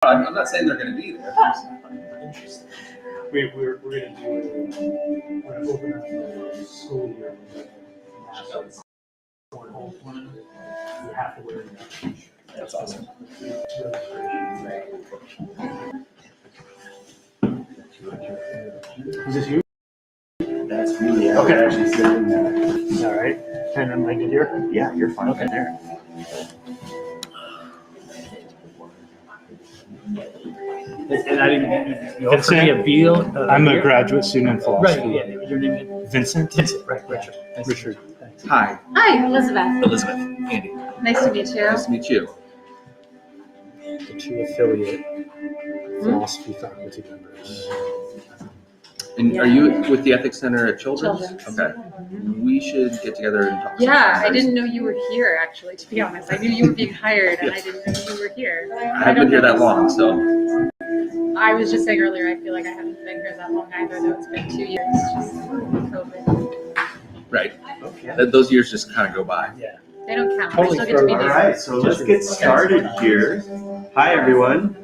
I'm not saying they're going to be there. Interesting. We're going to do it. We're going to open up the school year with national cornhole tournament. You have to wear a t-shirt. That's awesome. Is this you? That's me. Yeah. Okay. I'm actually sitting there. All right. And am I good here? Yeah, you're fine. Okay. There. And I didn't. You offered me a deal. I'm a graduate student in philosophy. Right. Yeah. Your name is Vincent. Right. Richard. Nice to Richard. meet you. Thanks. Hi, Hi, Elizabeth. Elizabeth. Andy. Nice to meet you. Nice to meet you. The two affiliate philosophy faculty members. And are you with the Ethics Center at Children's? Children's. Okay. We should get together and talk. Yeah, I didn't know you were here, actually, to be honest. I knew you were being hired, and I didn't know you were here. I haven't been here that long, so. I was just saying earlier, I feel like I haven't been here that long either, though it's been 2 years, just COVID. Right. Okay. Those years just kind of go by. Yeah. They don't count. Holy I still get to be All here. right, so let's get started here. Hi, everyone.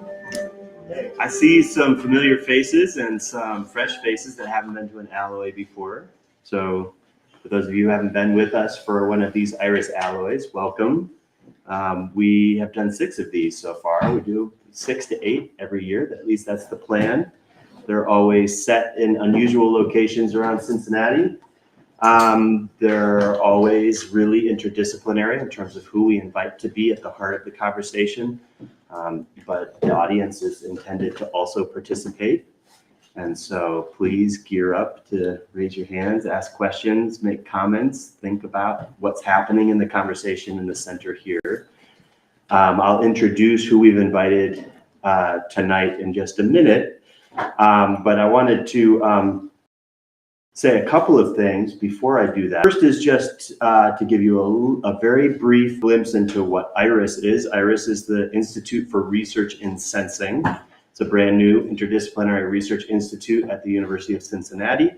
I see some familiar faces and some fresh faces that haven't been to an alloy before. So for those of you who haven't been with us for one of these IRiS alloys, welcome. We have done 6 of these so far. We do 6 to 8 every year. At least that's the plan. They're always set in unusual locations around Cincinnati. They're always really interdisciplinary in terms of who we invite to be at the heart of the conversation. But the audience is intended to also participate. And so please gear up to raise your hands, ask questions, make comments, think about what's happening in the conversation in the center here. I'll introduce who we've invited tonight in just a minute. But I wanted to say a couple of things before I do that. First is just to give you a very brief glimpse into what IRiS is. IRiS is the Institute for Research in Sensing. It's a brand new interdisciplinary research institute at the University of Cincinnati.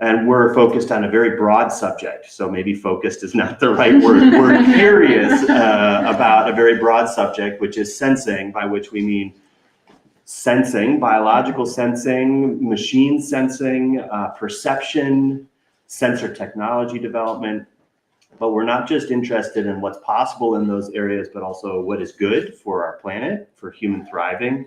And we're focused on a very broad subject. So maybe focused is not the right word. We're curious about a very broad subject, which is sensing, by which we mean sensing, biological sensing, machine sensing, perception, sensor technology development. But we're not just interested in what's possible in those areas, but also what is good for our planet, for human thriving.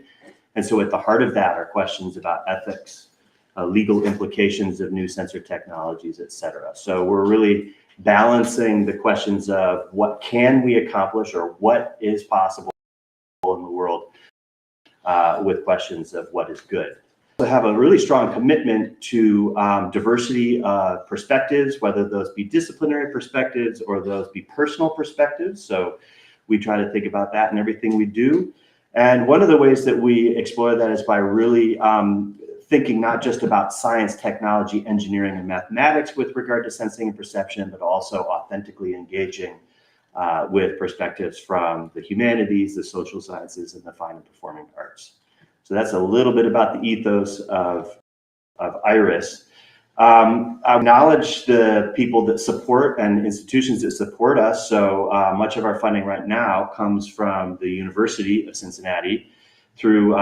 And so at the heart of that are questions about ethics, legal implications of new sensor technologies, et cetera. So we're really balancing the questions of what can we accomplish or what is possible in the world with questions of what is good. We have a really strong commitment to diversity perspectives, whether those be disciplinary perspectives or those be personal perspectives. So we try to think about that in everything we do. And one of the ways that we explore that is by really thinking not just about science, technology, engineering, and mathematics with regard to sensing and perception, but also authentically engaging with perspectives from the humanities, the social sciences, and the fine and performing arts. So that's a little bit about the ethos of IRiS. I acknowledge the people that support and institutions that support us. So much of our funding right now comes from the University of Cincinnati through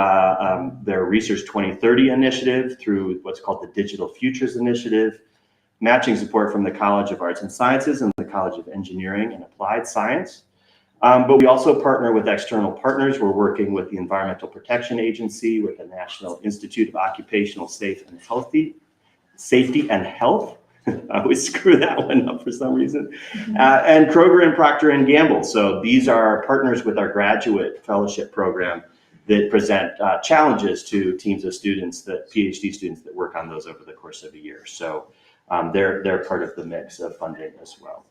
their Research 2030 initiative, through what's called the Digital Futures Initiative, matching support from the College of Arts and Sciences and the College of Engineering and Applied Science. But we also partner with external partners. We're working with the Environmental Protection Agency, with the National Institute of Occupational Safety and Health. I always screw that one up for some reason. And Kroger and Procter Gamble. So these are partners with our graduate fellowship program that present challenges to teams of students, PhD students that work on those over the course of a year. So they're part of the mix of funding as well.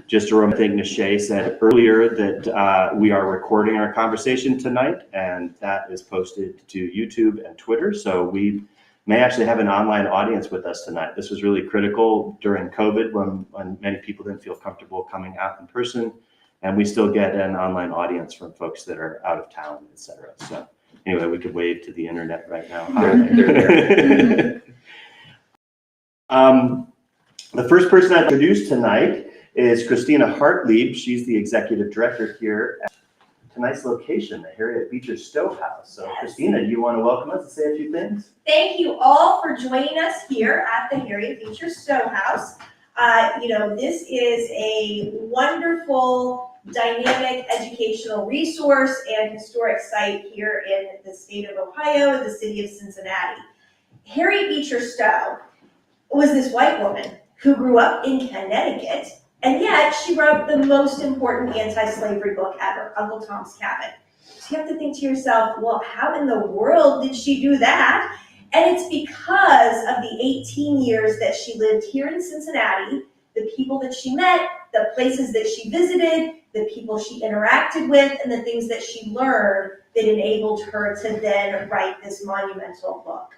Just to remember, I think Neşe said earlier that we are recording our conversation tonight, and that is posted to YouTube and Twitter. So we may actually have an online audience with us tonight. This was really critical during COVID when many people didn't feel comfortable coming out in person, and we still get an online audience from folks that are out of town, et cetera. So anyway, we could wave to the internet right now. They're there. The first person I introduced tonight is Christina Hartley. She's the executive director here nice location, the Harriet Beecher Stowe House. So Christina, do you want to welcome us and say a few things? Thank you all for joining us here at the Harriet Beecher Stowe House. This is a wonderful, dynamic educational resource and historic site here in the state of Ohio and the city of Cincinnati. Harriet Beecher Stowe was this white woman who grew up in Connecticut, and yet she wrote the most important anti-slavery book ever, Uncle Tom's Cabin. So you have to think to yourself, well, how in the world did she do that? And it's because of the 18 years that she lived here in Cincinnati, the people that she met, the places that she visited, the people she interacted with, and the things that she learned that enabled her to then write this monumental book.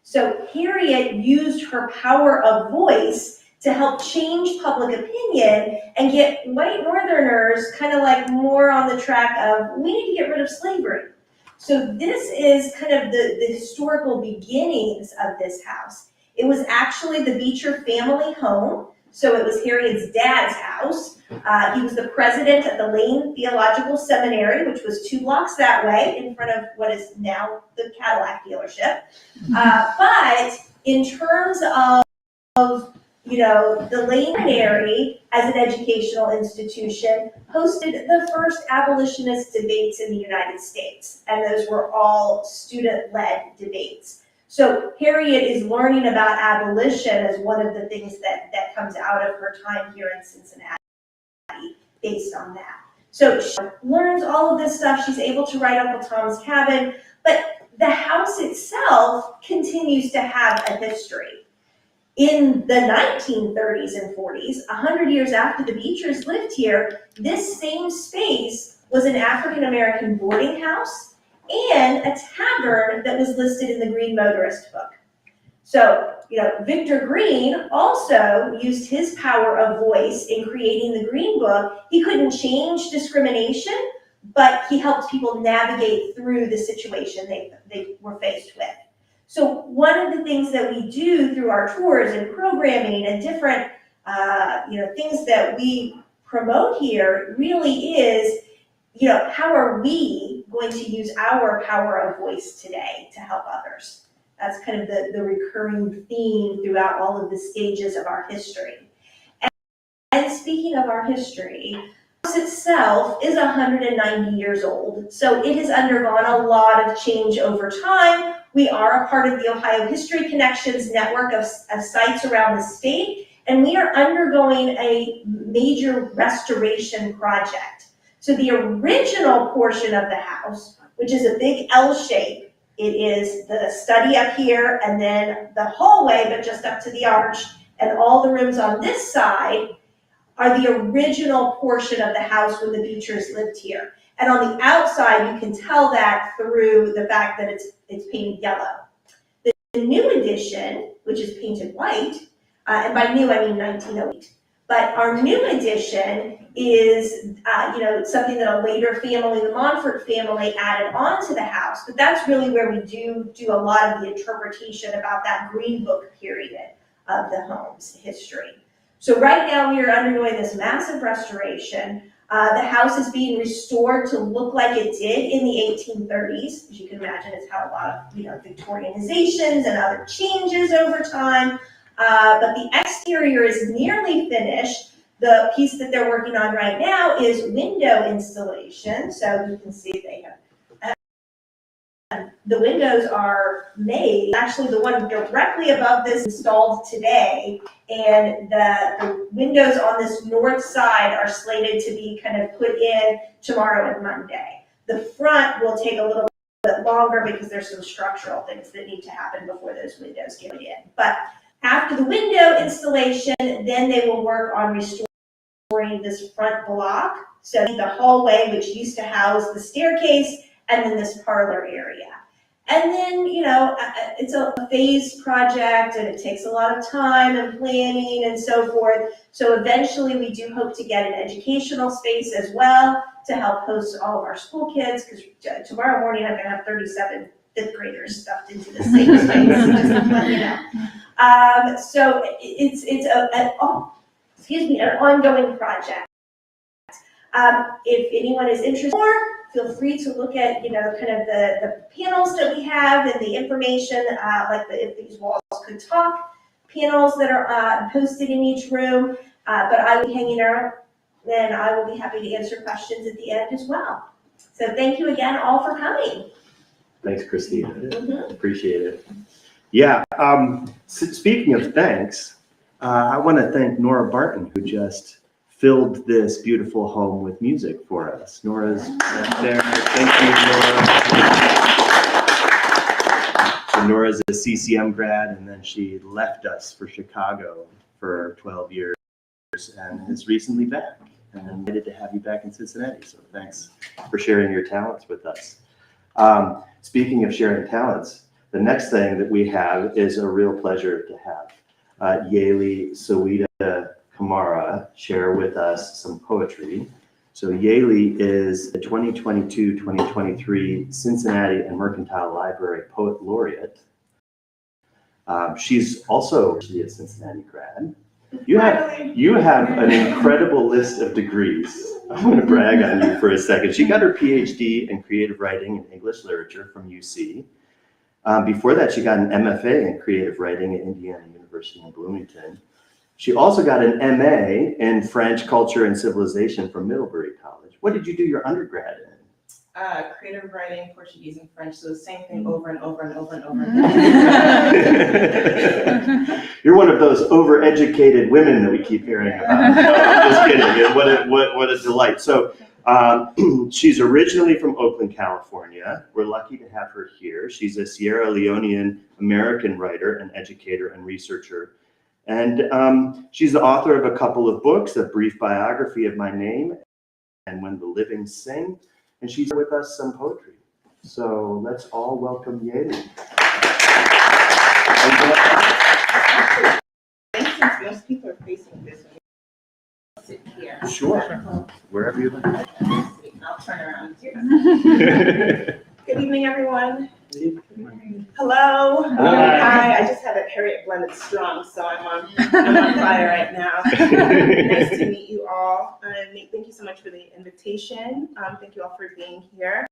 So Harriet used her power of voice to help change public opinion and get white Northerners kind of like more on the track of, we need to get rid of slavery. So this is kind of the historical beginnings of this house. It was actually the Beecher family home. So it was Harriet's dad's house. He was the president of the Lane Theological Seminary, which was 2 blocks that way in front of what is now the Cadillac dealership. But in terms of the Lane Seminary as an educational institution hosted the first abolitionist debates in the United States. And those were all student-led debates. So Harriet is learning about abolition as one of the things that comes out of her time here in Cincinnati based on that. So she learns all of this stuff. She's able to write Uncle Tom's Cabin, but the house itself continues to have a history. In the 1930s and 40s, 100 years after the Beechers lived here, this same space was an African-American boarding house and a tavern that was listed in the Green Motorist book. So, Victor Green also used his power of voice in creating the Green Book. He couldn't change discrimination, but he helped people navigate through the situation they were faced with. So one of the things that we do through our tours and programming and different, things that we promote here really is, how are we going to use our power of voice today to help others? That's kind of the recurring theme throughout all of the stages of our history. And speaking of our history, the house itself is 190 years old, so it has undergone a lot of change over time. We are a part of the Ohio History Connections network of sites around the state, and we are undergoing a major restoration project. So the original portion of the house, which is a big L shape, it is the study up here and then the hallway, but just up to the arch, and all the rooms on this side are the original portion of the house when the Beechers lived here. And on the outside, you can tell that through the fact that it's painted yellow. The new edition, which is painted white, and by new I mean 1908, but our new edition is something that a later family, the Montfort family, added on to the house. But that's really where we do a lot of the interpretation about that Green Book period of the home's history. So right now we are undergoing this massive restoration. The house is being restored to look like it did in the 1830s. As you can imagine, it's had a lot of Victorianizations and other changes over time. But the exterior is nearly finished. The piece that they're working on right now is window installation. So you can see they have the windows are made. Actually, the one directly above this installed today, and the windows on this north side are slated to be kind of put in tomorrow and Monday. The front will take a little bit longer because there's some structural things that need to happen before those windows get in. But after the window installation, then they will work on restoring this front block. So the hallway, which used to house the staircase, and then this parlor area. And then, it's a phased project and it takes a lot of time and planning and so forth. So eventually we do hope to get an educational space as well to help host all of our school kids, because tomorrow morning I'm going to have 37 fifth graders stuffed into the same space, just to let you know. So it's an ongoing project. If anyone is interested more, feel free to look at, kind of the panels that we have and the information, like If These Walls Could Talk panels that are posted in each room. But I will be hanging out, and I will be happy to answer questions at the end as well. So thank you again all for coming. Thanks, Christina. Appreciate it. Yeah, speaking of thanks, I want to thank Nora Barton, who just filled this beautiful home with music for us. Nora's right there. Thank you, Nora. So Nora's a CCM grad, and then she left us for Chicago for 12 years and is recently back. And I'm excited to have you back in Cincinnati. So thanks for sharing your talents with us. Speaking of sharing talents, the next thing that we have is a real pleasure to have Yaeli Sawida Kamara share with us some poetry. So Yaeli is the 2022-2023 Cincinnati and Mercantile Library Poet Laureate. She's also a Cincinnati grad. You have an incredible list of degrees. I'm going to brag on you for a second. She got her PhD in creative writing and English literature from UC. Before that, she got an MFA in creative writing at Indiana University in Bloomington. She also got an MA in French culture and civilization from Middlebury College. What did you do your undergrad in? Creative writing, Portuguese and French, so the same thing over and over and over and over again. You're one of those overeducated women that we keep hearing about. No, I'm just kidding. What a delight. So she's originally from Oakland, California. We're lucky to have her here. She's a Sierra Leonean American writer and educator and researcher. And she's the author of a couple of books, A Brief Biography of My Name and When the Living Sing. And she's with us some poetry. So let's all welcome Yaeli. Since most people are facing this way, I'll sit here. Sure. Wherever you like. I'll turn around here. Good evening, everyone. Hello. Hi. I just had a Harriet blended strong, so I'm on fire right now. Nice to meet you all. Thank you so much for the invitation. Thank you all for being here.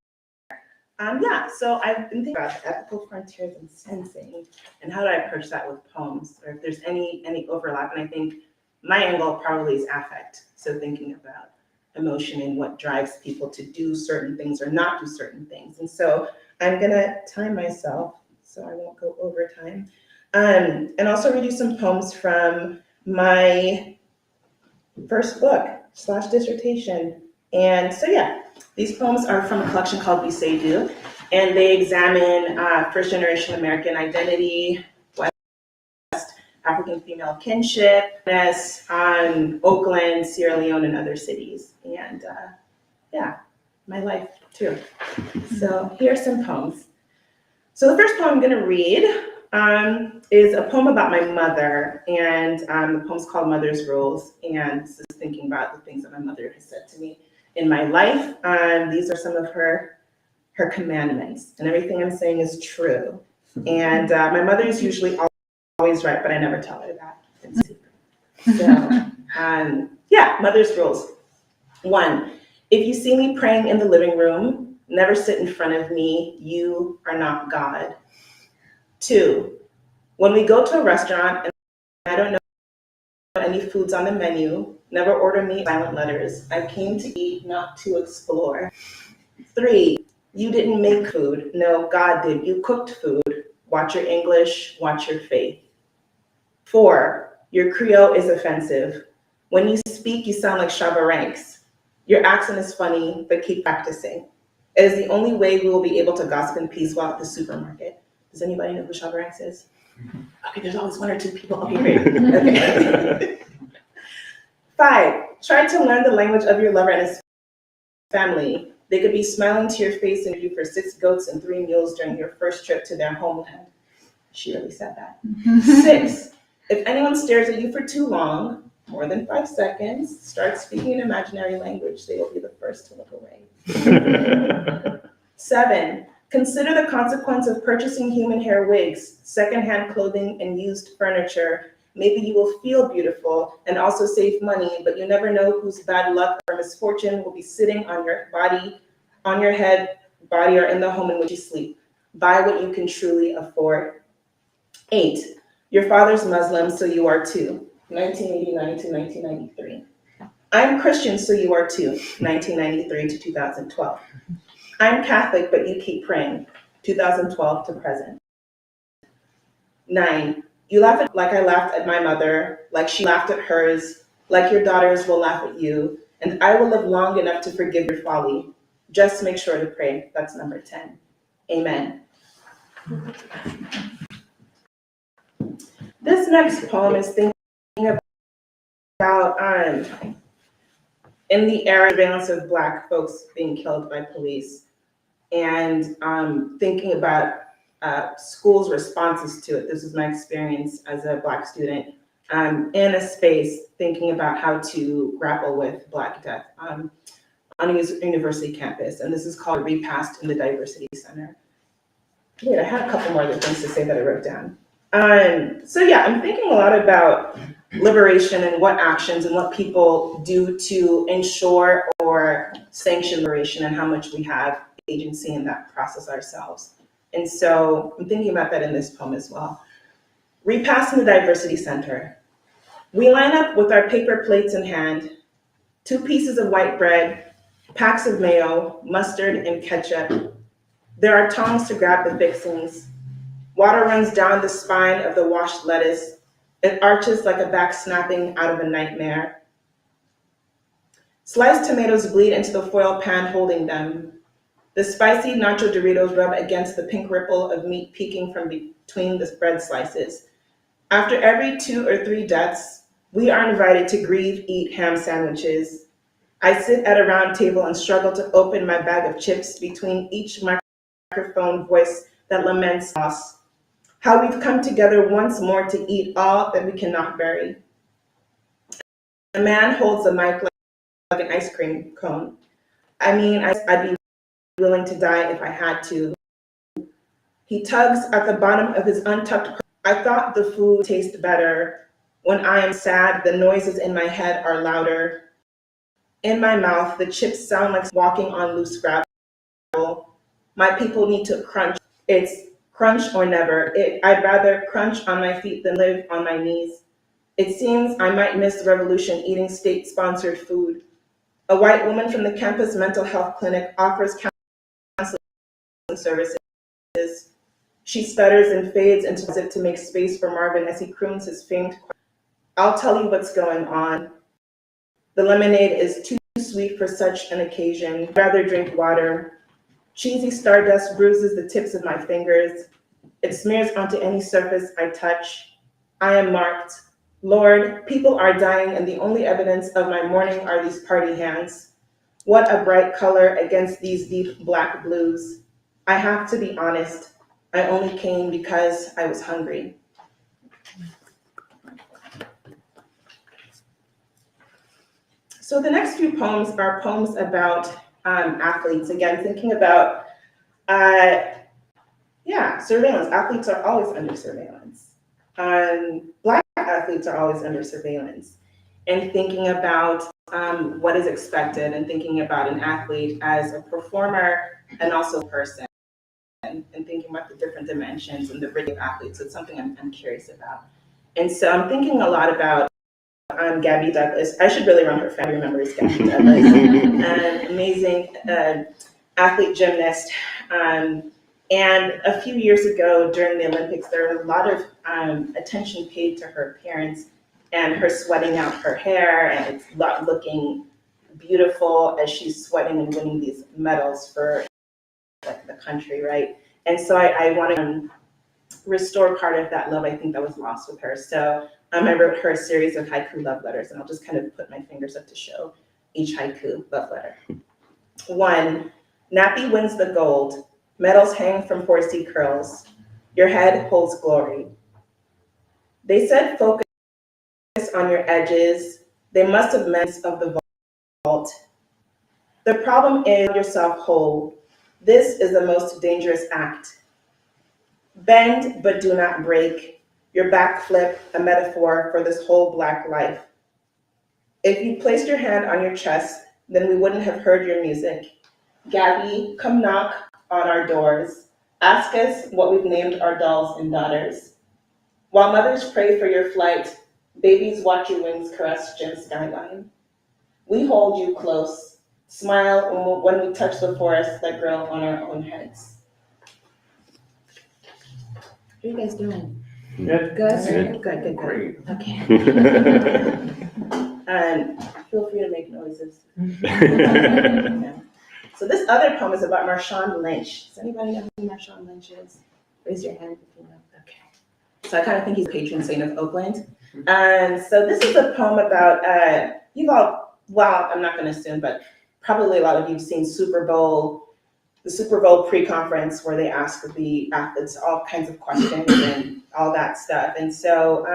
So I've been thinking about ethical frontiers and sensing, and how do I approach that with poems, or if there's any overlap. And I think my angle probably is affect. So thinking about emotion and what drives people to do certain things or not do certain things. And so I'm gonna time myself so I won't go over time. And also read you some poems from my first book / dissertation. And so these poems are from a collection called We Say Do, and they examine first generation American identity, West African female kinship, Oakland, Sierra Leone, and other cities. And my life too. So here are some poems. So the first poem I'm gonna read is a poem about my mother, and the poem's called Mother's Rules, and this is thinking about the things that my mother has said to me in my life. These are some of her commandments, and everything I'm saying is true. And my mother is usually always right, but I never tell her that in secret. So Mother's Rules. 1, if you see me praying in the living room, never sit in front of me. You are not God. 2, when we go to a restaurant and I don't know any foods on the menu, never order me silent letters. I came to eat, not to explore. 3, you didn't make food. No, God did. You cooked food. Watch your English, watch your faith. 4, your Creole is offensive. When you speak, you sound like Shabba Ranks. Your accent is funny, but keep practicing. It is the only way we will be able to gossip in peace while at the supermarket. Does anybody know who Shabba Ranks is? Okay, there's always 1 or 2 people. Okay, great. Okay. 5, try to learn the language of your lover and his family. They could be smiling to your face and you for 6 goats and 3 mules during your first trip to their homeland. She really said that. 6, if anyone stares at you for too long, more than 5 seconds, start speaking an imaginary language. They will be the first to look away. 7, consider the consequence of purchasing human hair wigs, secondhand clothing, and used furniture Maybe you will feel beautiful and also save money, but you never know whose bad luck or misfortune will be sitting on your body, on your head, body, or in the home in which you sleep. Buy what you can truly afford. 8, your father's Muslim, so you are too. 1989 to 1993. I'm Christian, so you are too. 1993 to 2012. I'm Catholic, but you keep praying. 2012 to present. 9, you laugh at like I laughed at my mother, like she laughed at hers, like your daughters will laugh at you, and I will live long enough to forgive your folly. Just make sure to pray. That's number 10. Amen. This next poem is thinking about in the era of surveillance of Black folks being killed by police, and thinking about schools' responses to it. This is my experience as a Black student in a space thinking about how to grapple with Black death on a university campus. And this is called Repassed in the Diversity Center. Wait, I had a couple more other things to say that I wrote down. So yeah, I'm thinking a lot about liberation and what actions and what people do to ensure or sanction liberation and how much we have agency in that process ourselves. And so I'm thinking about that in this poem as well. Repassing the Diversity Center. We line up with our paper plates in hand, 2 pieces of white bread, packs of mayo, mustard, and ketchup. There are tongs to grab the fixings. Water runs down the spine of the washed lettuce. It arches like a back snapping out of a nightmare. Sliced tomatoes bleed into the foil pan holding them. The spicy nacho Doritos rub against the pink ripple of meat peeking from between the bread slices. After every 2 or 3 deaths, we are invited to grieve, eat ham sandwiches. I sit at a round table and struggle to open my bag of chips between each microphone voice that laments loss. How we've come together once more to eat all that we cannot bury. A man holds a mic like an ice cream cone. I mean, I'd be willing to die if I had to. He tugs at the bottom of his untucked. I thought the food tasted better. When I am sad, the noises in my head are louder. In my mouth, the chips sound like walking on loose gravel. My people need to crunch. It's crunch or never. I'd rather crunch on my feet than live on my knees. It seems I might miss the revolution eating state-sponsored food. A white woman from the campus mental health clinic offers counseling services. She stutters and fades into it to make space for Marvin as he croons his famed, I'll tell you what's going on. The lemonade is too sweet for such an occasion. I'd rather drink water. Cheesy stardust bruises the tips of my fingers. It smears onto any surface I touch. I am marked. Lord, people are dying and the only evidence of my mourning are these party hands. What a bright color against these deep black blues. I have to be honest. I only came because I was hungry. So the next few poems are poems about athletes. Again, thinking about, surveillance. Athletes are always under surveillance. Black athletes are always under surveillance. And thinking about what is expected and thinking about an athlete as a performer and also a person. And thinking about the different dimensions and the rhythm of athletes. It's something I'm curious about. And so I'm thinking a lot about Gabby Douglas. I should really run her family members. Gabby Douglas, an amazing athlete gymnast. And a few years ago during the Olympics, there was a lot of attention paid to her appearance and her sweating out her hair, and it's looking beautiful as she's sweating and winning these medals for the country, right? And so I want to restore part of that love I think that was lost with her. So I wrote her a series of haiku love letters, and I'll just kind of put my fingers up to show each haiku love letter. 1, nappy wins the gold. Medals hang from horsey curls. Your head holds glory. They said focus on your edges. They must have meant of the vault. The problem is yourself whole. This is the most dangerous act. Bend, but do not break. your backflip, a metaphor for this whole Black life. If you placed your hand on your chest, then we wouldn't have heard your music. Gabby, come knock on our doors. Ask us what we've named our dolls and daughters. While mothers pray for your flight, babies watch your wings caress Jim's skyline. We hold you close, smile when we touch the forests that grow on our own heads. How are you guys doing? Good. Good? Good. Great. Okay. Feel free to make noises. Yeah. So this other poem is about Marshawn Lynch. Does anybody know who Marshawn Lynch is? Raise your hand if you know. Okay. So I kind of think he's the patron saint of Oakland. So this is a poem about, I'm not going to assume, but probably a lot of you have seen the Super Bowl pre-conference where they ask the athletes all kinds of questions and all that stuff. And so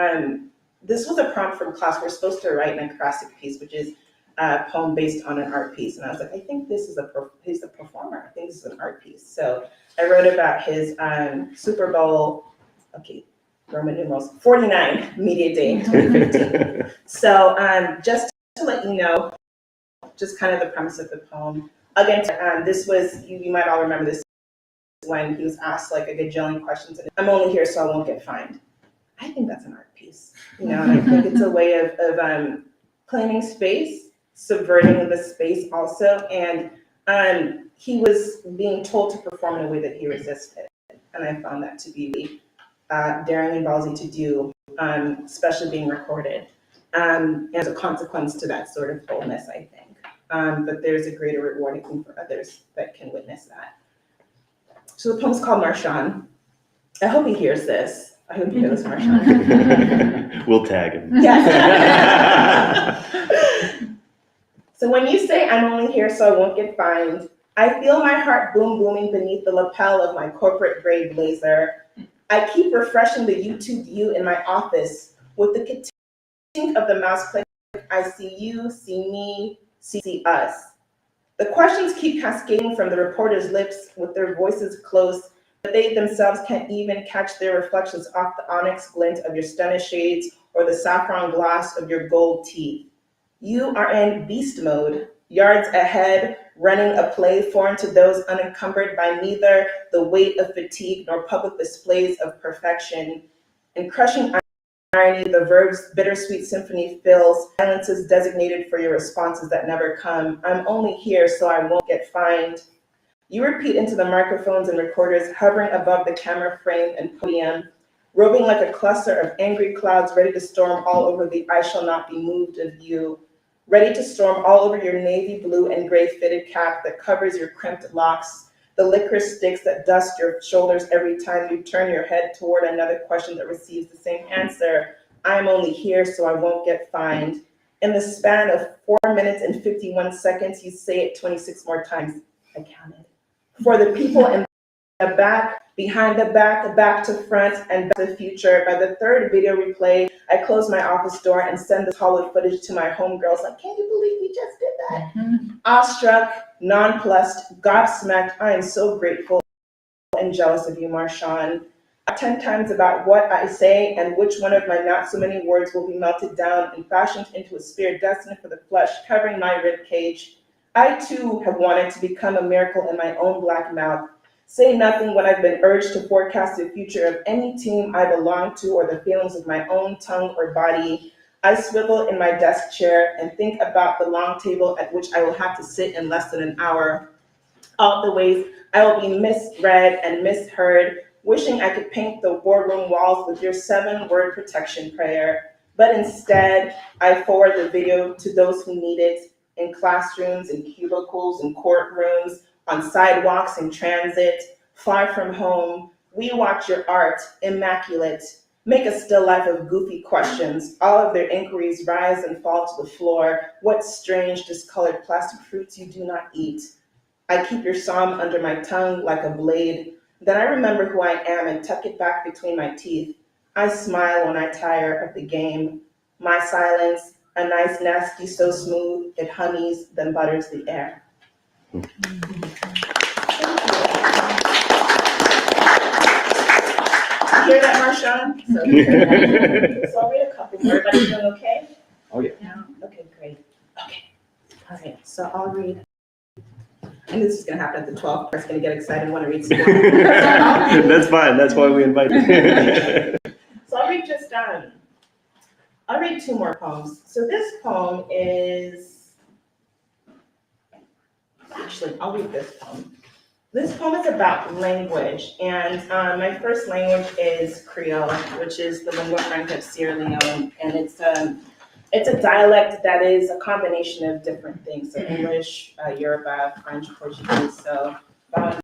this was a prompt from class. We're supposed to write an acrostic piece, which is a poem based on an art piece. And I was like, I think this is he's a performer. I think this is an art piece. So I wrote about his Super Bowl, Roman numerals, 49 Media Day 2015. So just to let you know, just kind of the premise of the poem. Again, this was, you might all remember this, when he was asked like a gajillion questions. And I'm only here so I won't get fined. I think that's an art piece, and I think it's a way of claiming space, subverting the space also. And he was being told to perform in a way that he resisted. And I found that to be daring and ballsy to do, especially being recorded. As a consequence to that sort of boldness, I think. But there's a greater reward, I think, for others that can witness that. So the poem's called Marshawn. I hope he hears this. I hope you hear this, Marshawn. We'll tag him. Yes. So when you say I'm only here so I won't get fined, I feel my heart booming beneath the lapel of my corporate gray blazer. I keep refreshing the YouTube view in my office with the critique of the mouse click. I see you, see me, see us. The questions keep cascading from the reporters' lips with their voices close, but they themselves can't even catch their reflections off the onyx glint of your stunner shades or the saffron gloss of your gold teeth. You are in beast mode, yards ahead, running a play foreign to those unencumbered by neither the weight of fatigue nor public displays of perfection. In crushing irony, the verb's bittersweet symphony fills silences designated for your responses that never come. I'm only here so I won't get fined. You repeat into the microphones and recorders hovering above the camera frame and podium, roving like a cluster of angry clouds ready to storm all over the I shall not be moved of you, ready to storm all over your navy blue and gray fitted cap that covers your crimped locks, the licorice sticks that dust your shoulders every time you turn your head toward another question that receives the same answer. I'm only here so I won't get fined. In the span of 4 minutes and 51 seconds, you say it 26 more times. I counted. For the people in the back, behind the back to front, and back to the future. By the third video replay, I close my office door and send this Hollywood footage to my homegirls. Like, can you believe we just did that? Awestruck, nonplussed, gobsmacked, I am so grateful and jealous of you, Marshawn. 10 times about what I say and which one of my not so many words will be melted down and fashioned into a spear destined for the flesh covering my rib cage. I too have wanted to become a miracle in my own black mouth. Say nothing when I've been urged to forecast the future of any team I belong to or the feelings of my own tongue or body. I swivel in my desk chair and think about the long table at which I will have to sit in less than an hour. All the ways I will be misread and misheard, wishing I could paint the boardroom walls with your 7-word protection prayer. But instead, I forward the video to those who need it, in classrooms, in cubicles, in courtrooms, on sidewalks, in transit, far from home. We watch your art, immaculate, make a still life of goofy questions. All of their inquiries rise and fall to the floor. What strange, discolored plastic fruits you do not eat. I keep your psalm under my tongue like a blade. Then I remember who I am and tuck it back between my teeth. I smile when I tire of the game. My silence, a nice nasty so smooth, it honeys, then butters the air. You hear that, done. So, so I'll read a couple more. Everybody doing okay? Oh, yeah. Okay, great. Okay. All right. So I'll read. And this is going to happen at the 12th. I'm going to get excited and want to read some more. That's fine. That's why we invite you. So I'll read I'll read two more poems. So this poem is, actually, I'll read this poem. This poem is about language, and my first language is Creole, which is the lingua franca of Sierra Leone, and it's a dialect that is a combination of different things, so English, Yoruba, French, Portuguese, so about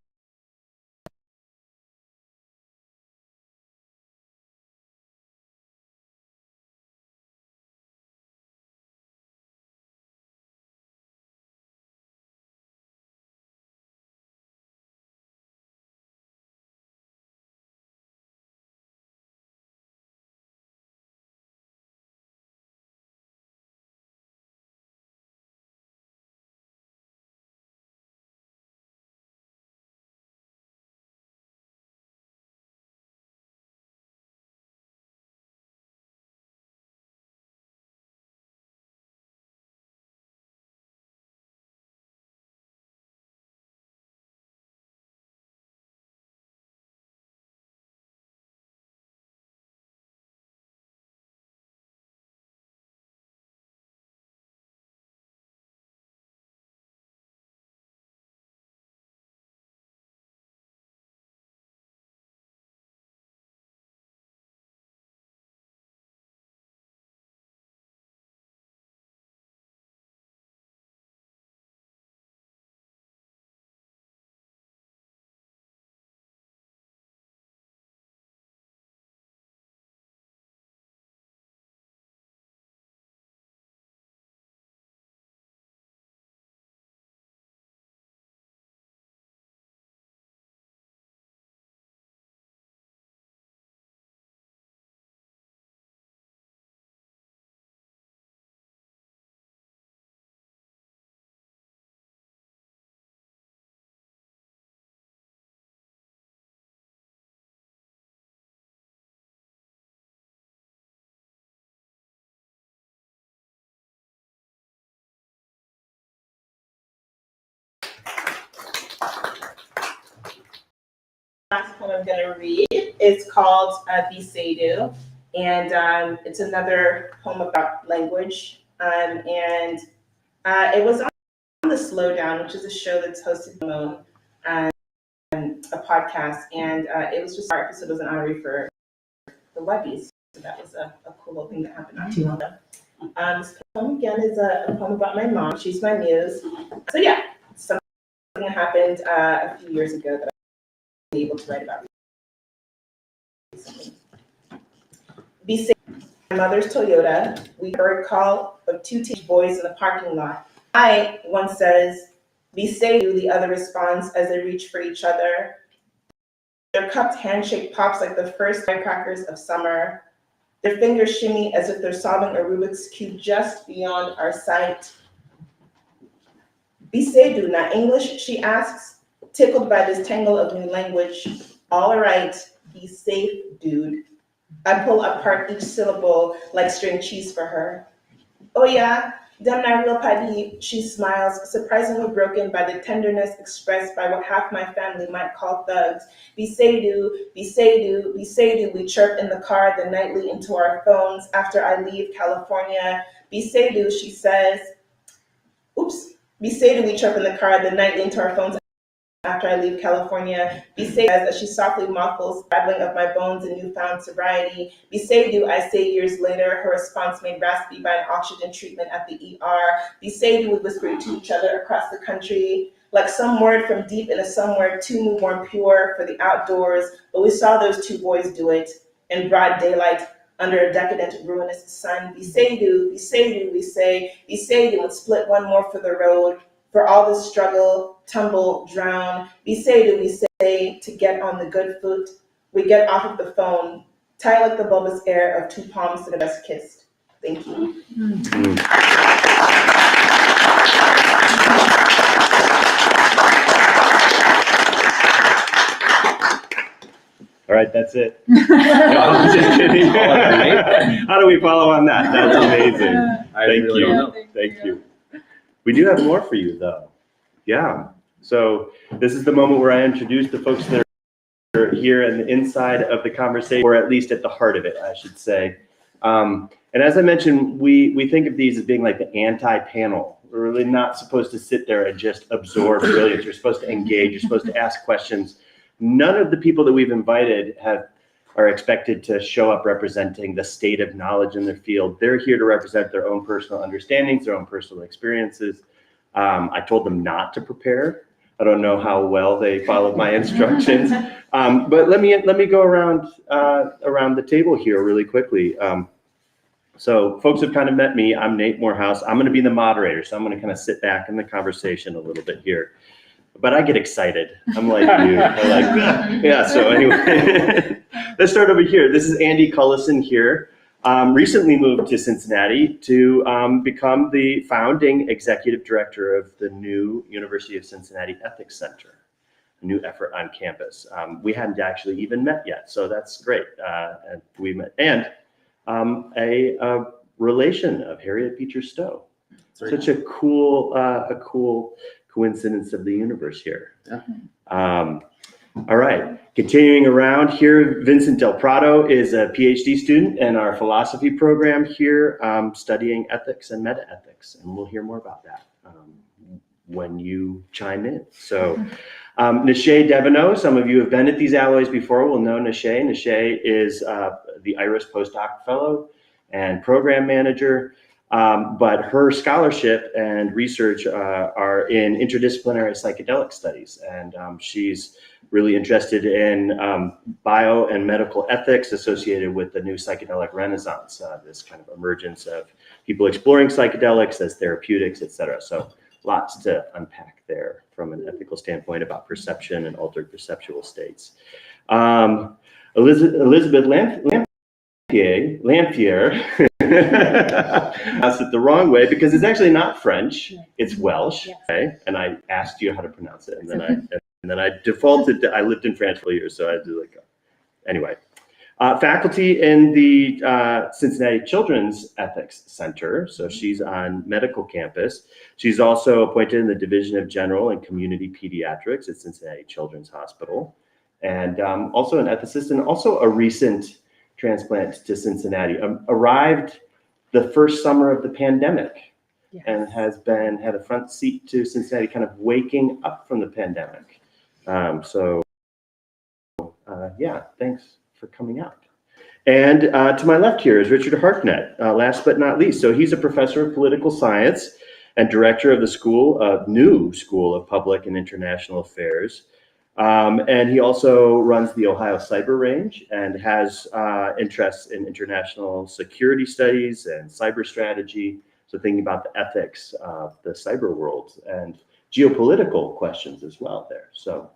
last poem I'm going to read is called Biseidu, and it's another poem about language, and it was on The Slowdown, which is a show that's hosted by Moan, a podcast, and it was just our episode was an honorary for the Webbies, so that was a cool little thing that happened not too long ago. This poem again is a poem about my mom. She's my muse. So yeah, something happened a few years ago that I was able to write about recently. Be safe. My mother's Toyota. We heard call of two teenage boys in the parking lot. One says, "Be safe." The other responds as they reach for each other. Their cupped handshake pops like the first firecrackers of summer. Their fingers shimmy as if they're solving a Rubik's Cube just beyond our sight. "Biseidu, not English?" she asks, tickled by this tangle of new language. "All right, be safe, dude." I pull apart each syllable like string cheese for her. "Oh yeah, dem na real padi," she smiles, surprisingly broken by the tenderness expressed by what half my family might call thugs. "Biseidu, Biseidu, Biseidu," we chirp in the car the nightly into our phones after I leave California. "Biseidu," she says. Biseidu, we chirp in the car the nightly into our phones after I leave California. Biseidu, as she softly muffles rattling of my bones in newfound sobriety. Biseidu, I say years later, her response made raspy by an oxygen treatment at the ER. Biseidu, we whispered to each other across the country, like some word from deep in a somewhere too newborn pure for the outdoors, but we saw those two boys do it in broad daylight under a decadent, ruinous sun. Biseidu, Biseidu, we say. Biseidu, and split one more for the road. For all the struggle, tumble, drown. Biseidu, we say, to get on the good foot. We get off of the phone, tight like the bulbous air of two palms that have just kissed. Thank you. All right? That's it. No, I'm just kidding. How do we follow on that? That's amazing. I Thank really you. don't know. Thank you. We do have more for you, though. Yeah. So this is the moment where I introduce the folks that are here on the inside of the conversation, or at least at the heart of it, I should say. And as I mentioned, we think of these as being like the anti-panel. We're really not supposed to sit there and just absorb brilliance. You're supposed to engage. You're supposed to ask questions. None of the people that we've invited are expected to show up representing the state of knowledge in their field. They're here to represent their own personal understandings, their own personal experiences. I told them not to prepare. I don't know how well they followed my instructions, but let me go around the table here really quickly. So folks have kind of met me. I'm Nate Morehouse. I'm going to be the moderator, so I'm going to kind of sit back in the conversation a little bit here. But I get excited. I'm like you. Yeah. So anyway, let's start over here. This is Andy Cullison here. Recently moved to Cincinnati to become the founding executive director of the new University of Cincinnati Ethics Center, a new effort on campus. We hadn't actually even met yet, so that's great. And we met, and a relation of Harriet Beecher Stowe. Such a cool coincidence of the universe here. Yeah. All right, continuing around here, Vincent Del Prado is a PhD student in our philosophy program here, studying ethics and meta-ethics, and we'll hear more about that when you chime in. So Neşe Devenot, some of you have been at these alloys before, will know Neşe. Neşe is the IRiS Postdoc Fellow and Program Manager, but her scholarship and research are in interdisciplinary psychedelic studies, and she's really interested in bio and medical ethics associated with the new psychedelic renaissance, this kind of emergence of people exploring psychedelics as therapeutics, et cetera. So lots to unpack there from an ethical standpoint about perception and altered perceptual states. Elizabeth Lanphier, asked it the wrong way because it's actually not French, it's Welsh, okay? And I asked you how to pronounce it, and then I defaulted to, I lived in France for years, so I had to anyway. Faculty in the Cincinnati Children's Ethics Center, so she's on medical campus. She's also appointed in the Division of General and Community Pediatrics at Cincinnati Children's Hospital, and also an ethicist, and also a recent transplant to Cincinnati. Arrived the first summer of the pandemic, and has had a front seat to Cincinnati kind of waking up from the pandemic. Yeah, thanks for coming out. And to my left here is Richard Harknett, last but not least. So he's a professor of political science and director of the new School of Public and International Affairs. And he also runs the Ohio Cyber Range and has interests in international security studies and cyber strategy. So thinking about the ethics of the cyber world and geopolitical questions as well there. So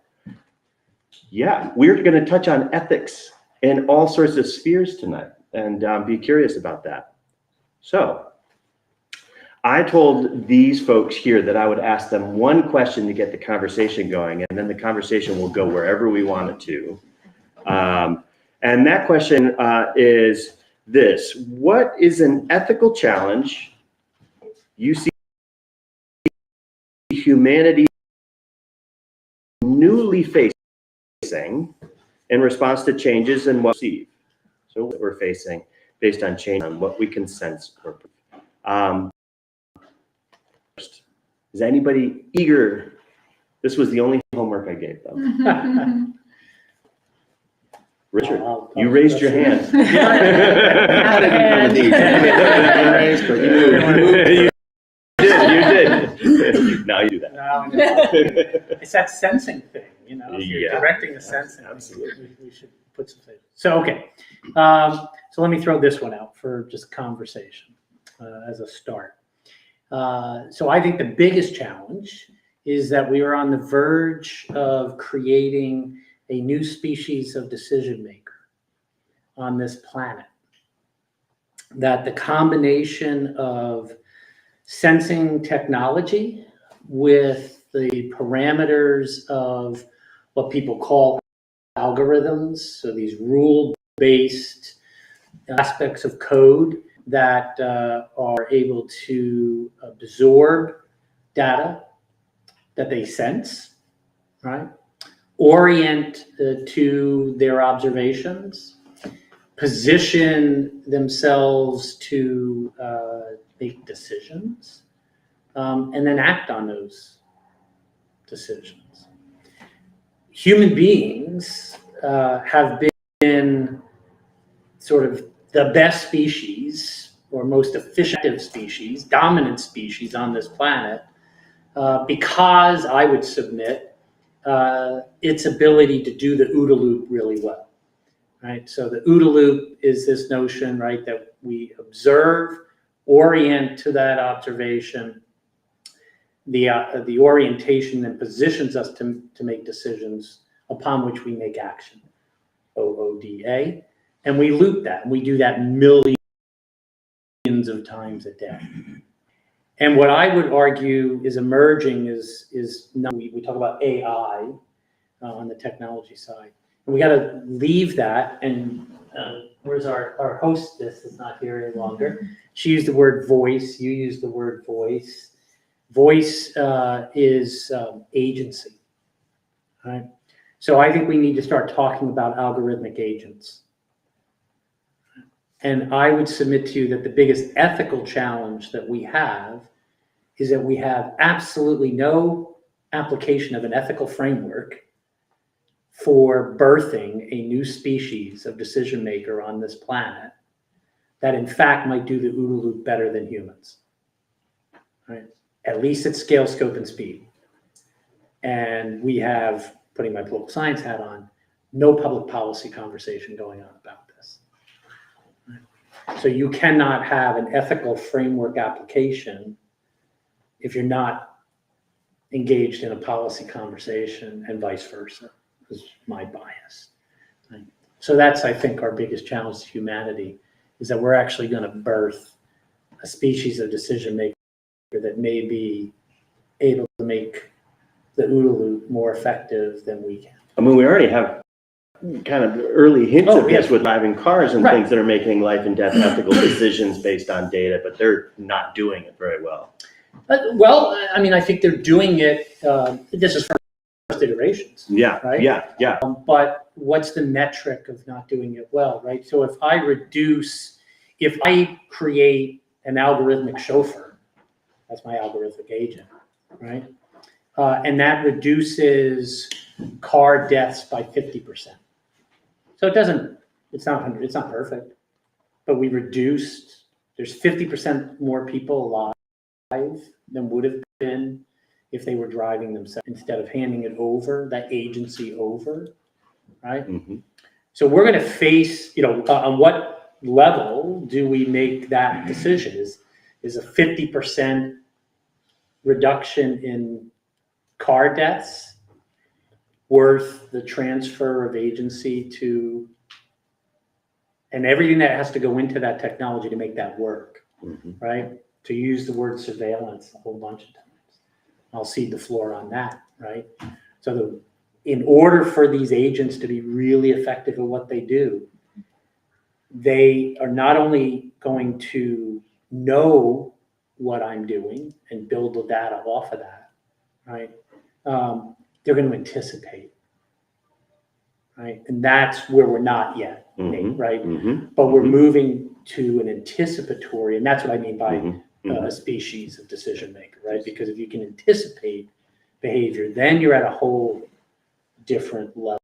yeah, we're going to touch on ethics in all sorts of spheres tonight, and be curious about that. So I told these folks here that I would ask them one question to get the conversation going, and then the conversation will go wherever we want it to. And that question is this: what is an ethical challenge you see humanity newly facing in response to changes in what we see? So what we're facing based on change, on what we can sense or is anybody eager? This was the only homework I gave them. Richard, you raised your hand. You did. Now you do that. It's that sensing thing, you know. If you're directing the sensing. Absolutely. We should put some things. So okay, so let me throw this one out for just conversation as a start. So I think the biggest challenge is that we are on the verge of creating a new species of decision maker on this planet. That the combination of sensing technology with the parameters of what people call algorithms, so these rule-based aspects of code that are able to absorb data that they sense, right? Orient to their observations, position themselves to make decisions, and then act on those decisions. Human beings have been sort of the best species or most efficient species, dominant species on this planet, because I would submit its ability to do the OODA loop really well, right? So the OODA loop is this notion, right, that we observe, orient to that observation. The orientation then positions us to make decisions upon which we make action, OODA, and we loop that, and we do that millions of times a day. And what I would argue is emerging is no, we talk about AI on the technology side, and we got to leave that. And where's our hostess is not here any longer. She used the word voice. You used the word voice. Voice is agency, right? So I think we need to start talking about algorithmic agents. And I would submit to you that the biggest ethical challenge that we have is that we have absolutely no application of an ethical framework for birthing a new species of decision maker on this planet that in fact might do the OODA loop better than humans, right? At least at scale, scope, and speed. And we have, putting my political science hat on, no public policy conversation going on about this. So you cannot have an ethical framework application if you're not engaged in a policy conversation, and vice versa, is my bias. Right? So that's, I think, our biggest challenge to humanity, is that we're actually going to birth a species of decision maker that may be able to make the OODA loop more effective than we can. I mean, we already have kind of early hints of this with driving cars and Right. things that are making life and death ethical decisions based on data, but they're not doing it very well. Well, I mean, I think they're doing it, this is first iterations. Yeah, Right? yeah. But what's the metric of not doing it well, right? So if I create an algorithmic chauffeur, that's my algorithmic agent, right? And that reduces car deaths by 50%. So it's not perfect, but we reduced, there's 50% more people alive than would have been if they were driving themselves instead of handing it over, that agency over, right? Mm-hmm. So we're going to face, on what level do we make that decision? Is a 50% reduction in car deaths worth the transfer of agency to, and everything that has to go into that technology to make that work, right? To use the word surveillance a whole bunch of times. I'll cede the floor on that, right? So in order for these agents to be really effective at what they do, they are not only going to know what I'm doing and build the data off of that, right? They're going to anticipate, right? And that's where we're not yet, right? But we're moving to an anticipatory, and that's what I mean by a species of decision maker, right? Because if you can anticipate behavior, then you're at a whole different level,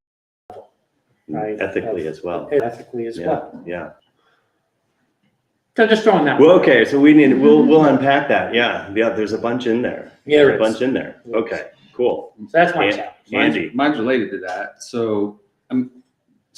right? Ethically as well. Ethically as well. Yeah. So just throwing that. Well, okay, so we'll unpack that. Yeah, there's a bunch in there. Yeah, there's a bunch in there. Okay, cool. So that's my challenge. Andy. Mine's related to that. So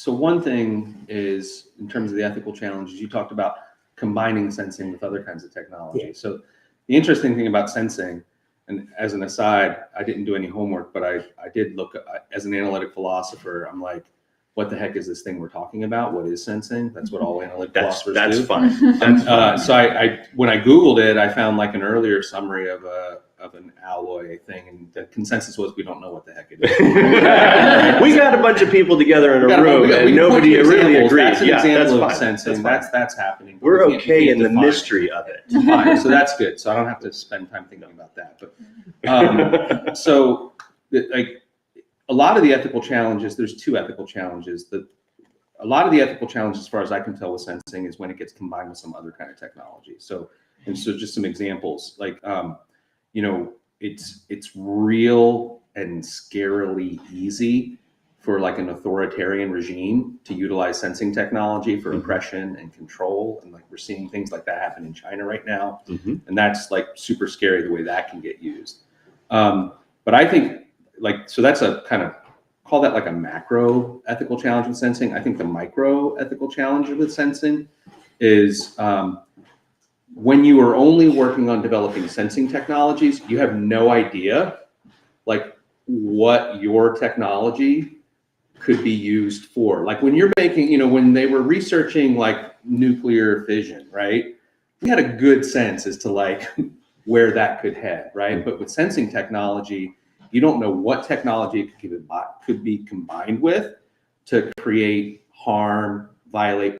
one thing is, in terms of the ethical challenges, you talked about combining sensing with other kinds of technology. Yeah. So the interesting thing about sensing, and as an aside, I didn't do any homework, but I did look, as an analytic philosopher, I'm like, what the heck is this thing we're talking about? What is sensing? That's what all analytic philosophers do. That's fine. So I when I Googled it, I found like an earlier summary of an alloy thing, and the consensus was we don't know what the heck it is. We got a bunch of people together in We a got room we and can nobody point to really examples. agreed. That's an Yeah, example that's of fine. sensing. That's fine. That's happening. We're We can't okay in the define it. mystery of it. Fine, so that's good. So I don't have to spend time thinking about that. But so, like, a lot of the ethical challenges. There's two ethical challenges. A lot of the ethical challenges, as far as I can tell, with sensing is when it gets combined with some other kind of technology. So just some examples, like, you know, it's real and scarily easy for like an authoritarian regime to utilize sensing technology for oppression and control. And like we're seeing things like that happen in China right now. And that's like super scary the way that can get used. But I think like, so that's a kind of, call that like a macro ethical challenge with sensing. I think the micro ethical challenge with sensing is when you are only working on developing sensing technologies, you have no idea like what your technology could be used for. Like when you're making, you know, when they were researching like nuclear fission, right? We had a good sense as to like where that could head, right? But with sensing technology, you don't know what technology could be combined with to create harm, violate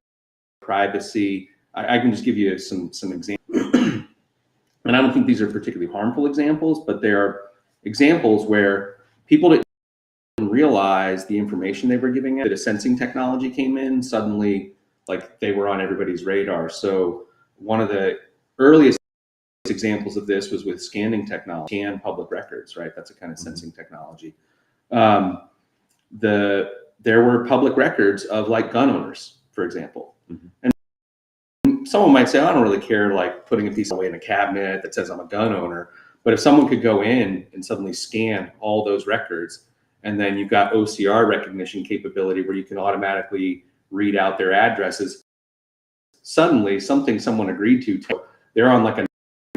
privacy. I can just give you some examples. And I don't think these are particularly harmful examples, but they are examples where people didn't realize the information they were giving out. A sensing technology came in, suddenly like they were on everybody's radar. So one of the earliest examples of this was with scanning technology, scan public records, right? That's a kind of sensing technology. There were public records of like gun owners, for example. And someone might say, I don't really care like putting a piece away in a cabinet that says I'm a gun owner. But if someone could go in and suddenly scan all those records, and then you've got OCR recognition capability where you can automatically read out their addresses, suddenly something someone agreed to, they're on like a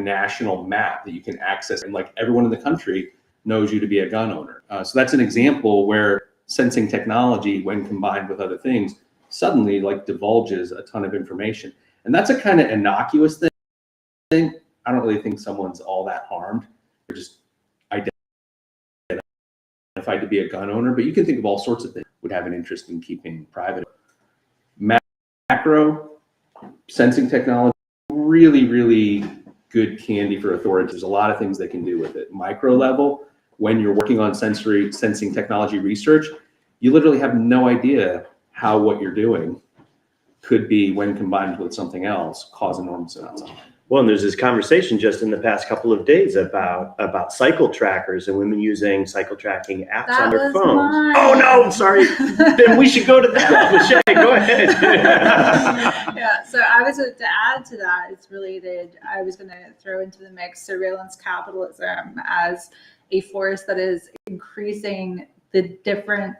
national map that you can access, and like everyone in the country knows you to be a gun owner. So that's an example where sensing technology, when combined with other things, suddenly like divulges a ton of information. And that's a kind of innocuous thing. I don't really think someone's all that harmed. They're just identified to be a gun owner, but you can think of all sorts of things would have an interest in keeping private. Macro sensing technology, really, really good candy for authorities. There's a lot of things they can do with it. Micro level, when you're working on sensing technology research, you literally have no idea how what you're doing could be, when combined with something else, cause enormous amounts of harm. Well, and there's this conversation just in the past couple of days about cycle trackers and women using cycle tracking apps That on their was phones. mine. Oh no, sorry. Then we should go to that. Neşe, go ahead. Yeah, so I was to add to that, it's related. I was going to throw into the mix surveillance capitalism as a force that is increasing the different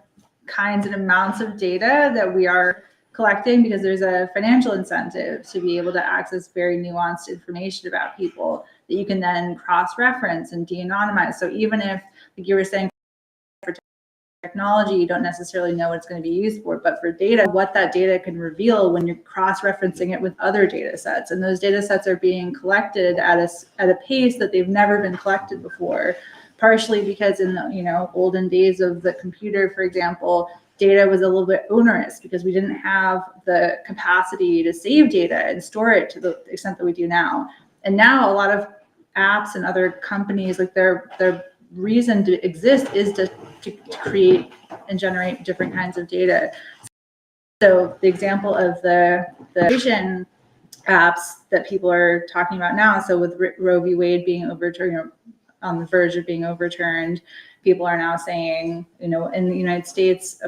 kinds and amounts of data that we are collecting, because there's a financial incentive to be able to access very nuanced information about people that you can then cross-reference and de-anonymize. So even if, like you were saying, for technology, you don't necessarily know what it's going to be used for, but for data, what that data can reveal when you're cross-referencing it with other data sets. And those data sets are being collected at a pace that they've never been collected before, partially because in the olden days of the computer, for example, data was a little bit onerous because we didn't have the capacity to save data and store it to the extent that we do now. And now a lot of apps and other companies, like their reason to exist is to create and generate different kinds of data. So the example of the vision apps that people are talking about now, so with Roe v. Wade being overturned, on the verge of being overturned, people are now saying, in the United States,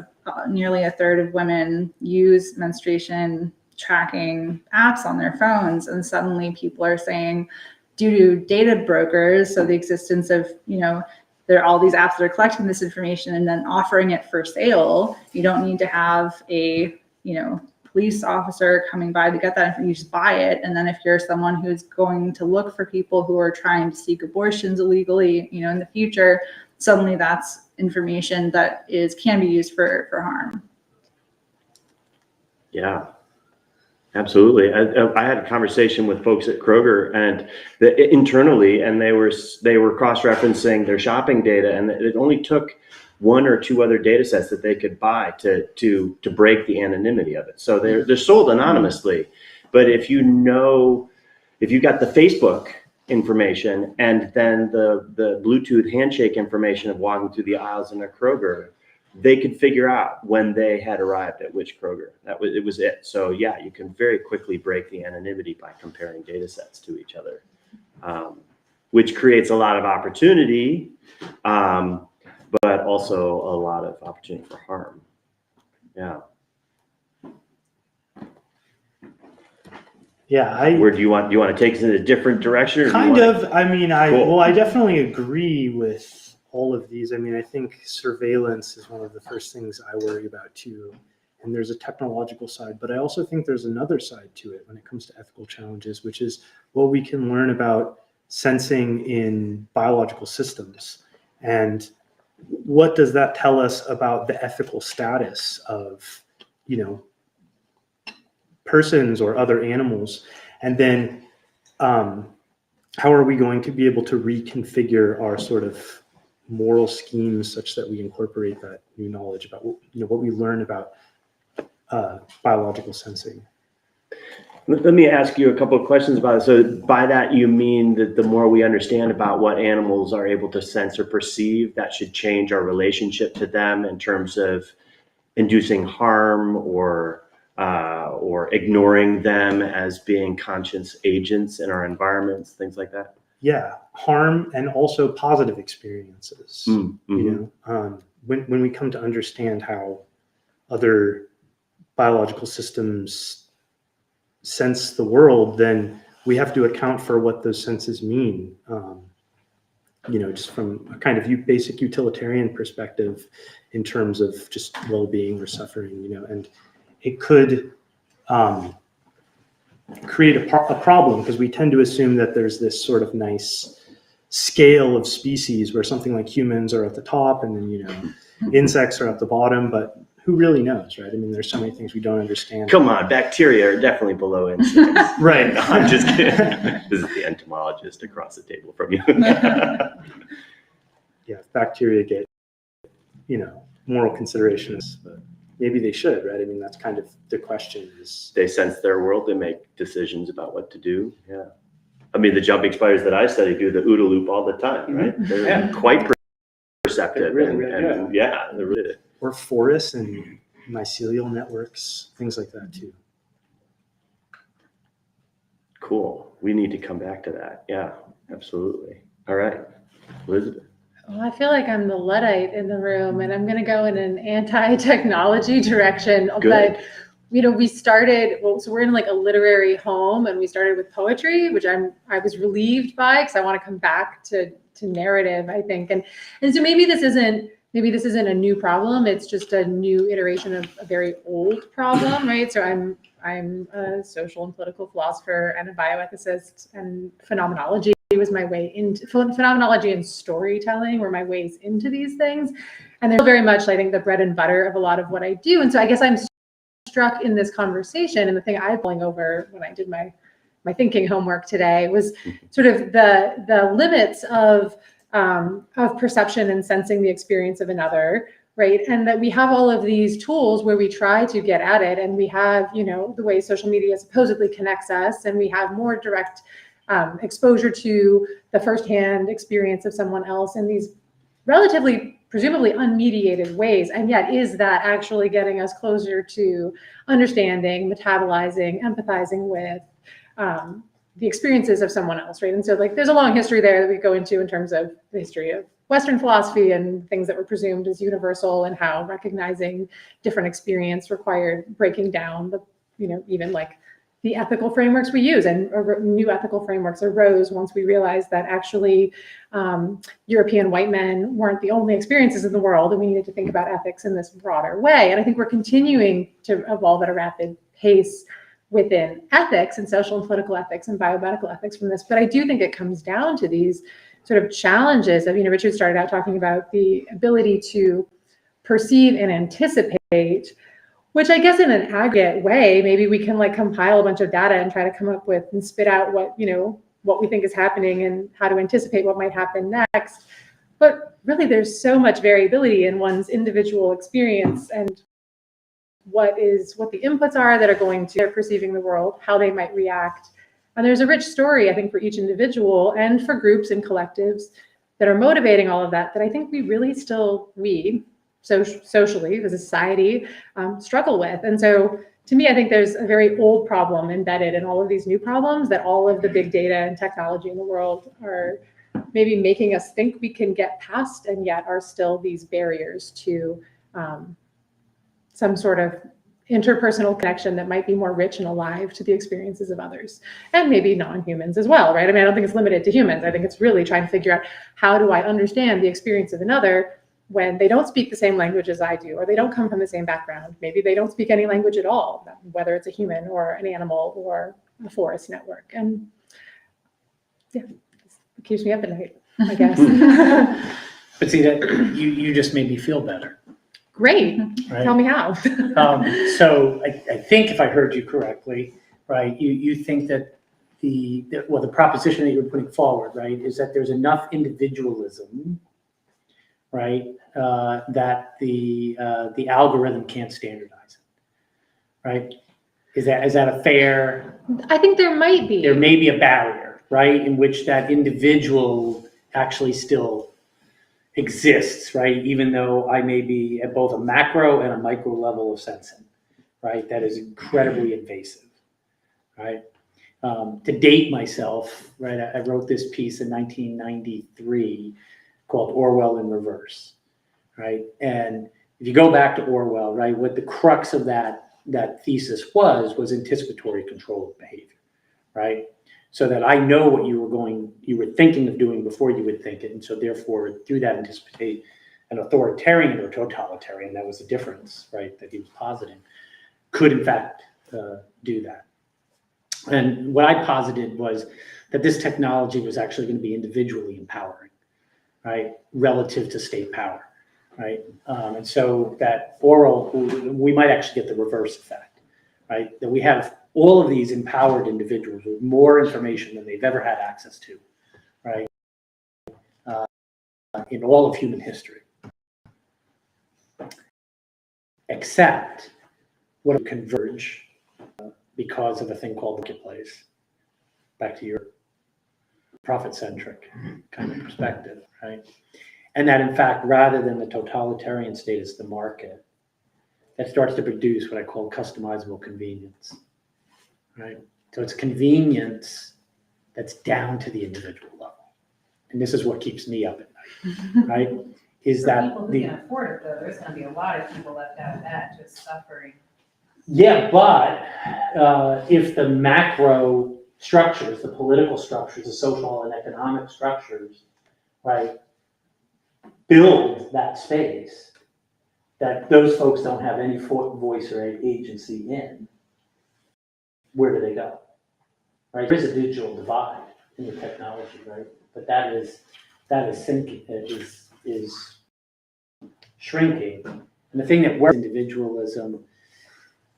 nearly a third of women use menstruation tracking apps on their phones. And suddenly people are saying, due to data brokers, so the existence of, there are all these apps that are collecting this information and then offering it for sale. You don't need to have a, police officer coming by to get that information. You just buy it. And then if you're someone who's going to look for people who are trying to seek abortions illegally, in the future, suddenly that's information that can be used for harm. Yeah, absolutely. I had a conversation with folks at Kroger and internally, and they were cross-referencing their shopping data, and it only took one or two other data sets that they could buy to break the anonymity of it. So they're sold anonymously, but if you got the Facebook information and then the Bluetooth handshake information of walking through the aisles in a Kroger, they could figure out when they had arrived at which Kroger. It was it. So yeah, you can very quickly break the anonymity by comparing data sets to each other, which creates a lot of opportunity, but also a lot of opportunity for harm. Yeah. Yeah, Where do you want to take us in a different direction? Or kind of. I mean, Cool. I definitely agree with all of these. I mean, I think surveillance is one of the first things I worry about too. And there's a technological side, but I also think there's another side to it when it comes to ethical challenges, which is what we can learn about sensing in biological systems. And what does that tell us about the ethical status of, persons or other animals? And then how are we going to be able to reconfigure our sort of moral schemes such that we incorporate that new knowledge about what we learn about biological sensing? Let me ask you a couple of questions about it. So by that, you mean that the more we understand about what animals are able to sense or perceive, that should change our relationship to them in terms of inducing harm or ignoring them as being conscious agents in our environments, things like that? Yeah, harm and also positive experiences. Mm-hmm. When we come to understand how other biological systems sense the world, then we have to account for what those senses mean. Just from a kind of basic utilitarian perspective in terms of just well-being or suffering, and it could create a problem because we tend to assume that there's this sort of nice scale of species where something like humans are at the top and then, insects are at the bottom, but who really knows, right? I mean, there's so many things we don't understand. Come on, bacteria are definitely below insects. Right. No, I'm just kidding. This is the entomologist across the table from you. Yeah, bacteria get, moral considerations, but maybe they should, right? I mean, that's kind of the question is. They sense their world, they make decisions about what to do. Yeah. I mean, the jumping spiders that I study do the OODA loop all the time, right? They're quite perceptive. They're really They're really. Or forests and mycelial networks, things like that too. Cool. We need to come back to that. Yeah, absolutely. All right, Elizabeth. Well, I feel like I'm the Luddite in the room, and I'm going to go in an anti-technology direction. Good. But we started. So we're in like a literary home, and we started with poetry, which I was relieved by because I want to come back to narrative, I think, and so maybe this isn't a new problem. It's just a new iteration of a very old problem, right? So I'm a social and political philosopher and a bioethicist, and phenomenology was my way into phenomenology, and storytelling were my ways into these things. And they're very much, I think, the bread and butter of a lot of what I do. And so I guess I'm struck in this conversation, and the thing I'm pulling over when I did my thinking homework today was sort of the limits of perception and sensing the experience of another, right? And that we have all of these tools where we try to get at it, and we have, the way social media supposedly connects us, and we have more direct exposure to the firsthand experience of someone else in these relatively, presumably unmediated ways. And yet, is that actually getting us closer to understanding, metabolizing, empathizing with the experiences of someone else, right? And so there's a long history there that we go into in terms of the history of Western philosophy and things that were presumed as universal, and how recognizing different experience required breaking down the, even the ethical frameworks we use, and new ethical frameworks arose once we realized that actually European white men weren't the only experiences in the world, and we needed to think about ethics in this broader way. And I think we're continuing to evolve at a rapid pace within ethics and social and political ethics and biomedical ethics from this. But I do think it comes down to these sort of challenges of, Richard started out talking about the ability to perceive and anticipate, which I guess in an aggregate way, maybe we can compile a bunch of data and try to come up with and spit out what we think is happening and how to anticipate what might happen next. But really, there's so much variability in one's individual experience and what the inputs are that are going to, they're perceiving the world, how they might react. And there's a rich story, I think, for each individual and for groups and collectives that are motivating all of that I think we really still, socially, as a society, struggle with. And so to me, I think there's a very old problem embedded in all of these new problems that all of the big data and technology in the world are maybe making us think we can get past, and yet are still these barriers to some sort of interpersonal connection that might be more rich and alive to the experiences of others, and maybe non-humans as well, right? I mean, I don't think it's limited to humans. I think it's really trying to figure out, how do I understand the experience of another when they don't speak the same language as I do, or they don't come from the same background. Maybe they don't speak any language at all, whether it's a human or an animal or a forest network. And yeah, it keeps me up at night, I guess. But see, that you just made me feel better. Great. Right? Tell me how. So I think if I heard you correctly, right, you think that the proposition that you're putting forward, right, is that there's enough individualism, right, that the algorithm can't standardize it, right? Is that a fair? I think there might be. There may be a barrier, right, in which that individual actually still exists, right? Even though I may be at both a macro and a micro level of sensing, right? That is incredibly invasive, right? To date myself, right? I wrote this piece in 1993 called Orwell in Reverse, right? And if you go back to Orwell, right, what the crux of that thesis was anticipatory control of behavior, right? So that I know what you were thinking of doing before you would think it. And so therefore, through that, anticipate an authoritarian or totalitarian, that was the difference, right, that he was positing, could in fact do that. And what I posited was that this technology was actually going to be individually empowering, right, relative to state power, right? And so that we might actually get the reverse effect, right? That we have all of these empowered individuals with more information than they've ever had access to, right? In all of human history. Except what converge because of a thing called marketplace. Back to your profit-centric kind of perspective, right? And that in fact, rather than the totalitarian state, it's the market that starts to produce what I call customizable convenience. Right. So it's convenience that's down to the individual level. And this is what keeps me up at night, right? Is For that people who can afford it, though, there's going to be a lot of people left out of that just suffering. Yeah, but if the macro structures, the political structures, the social and economic structures, right, build that space that those folks don't have any voice or agency in, where do they go? Right? There is a digital divide in the technology, right? But that is sinking, is shrinking. And the thing that works individualism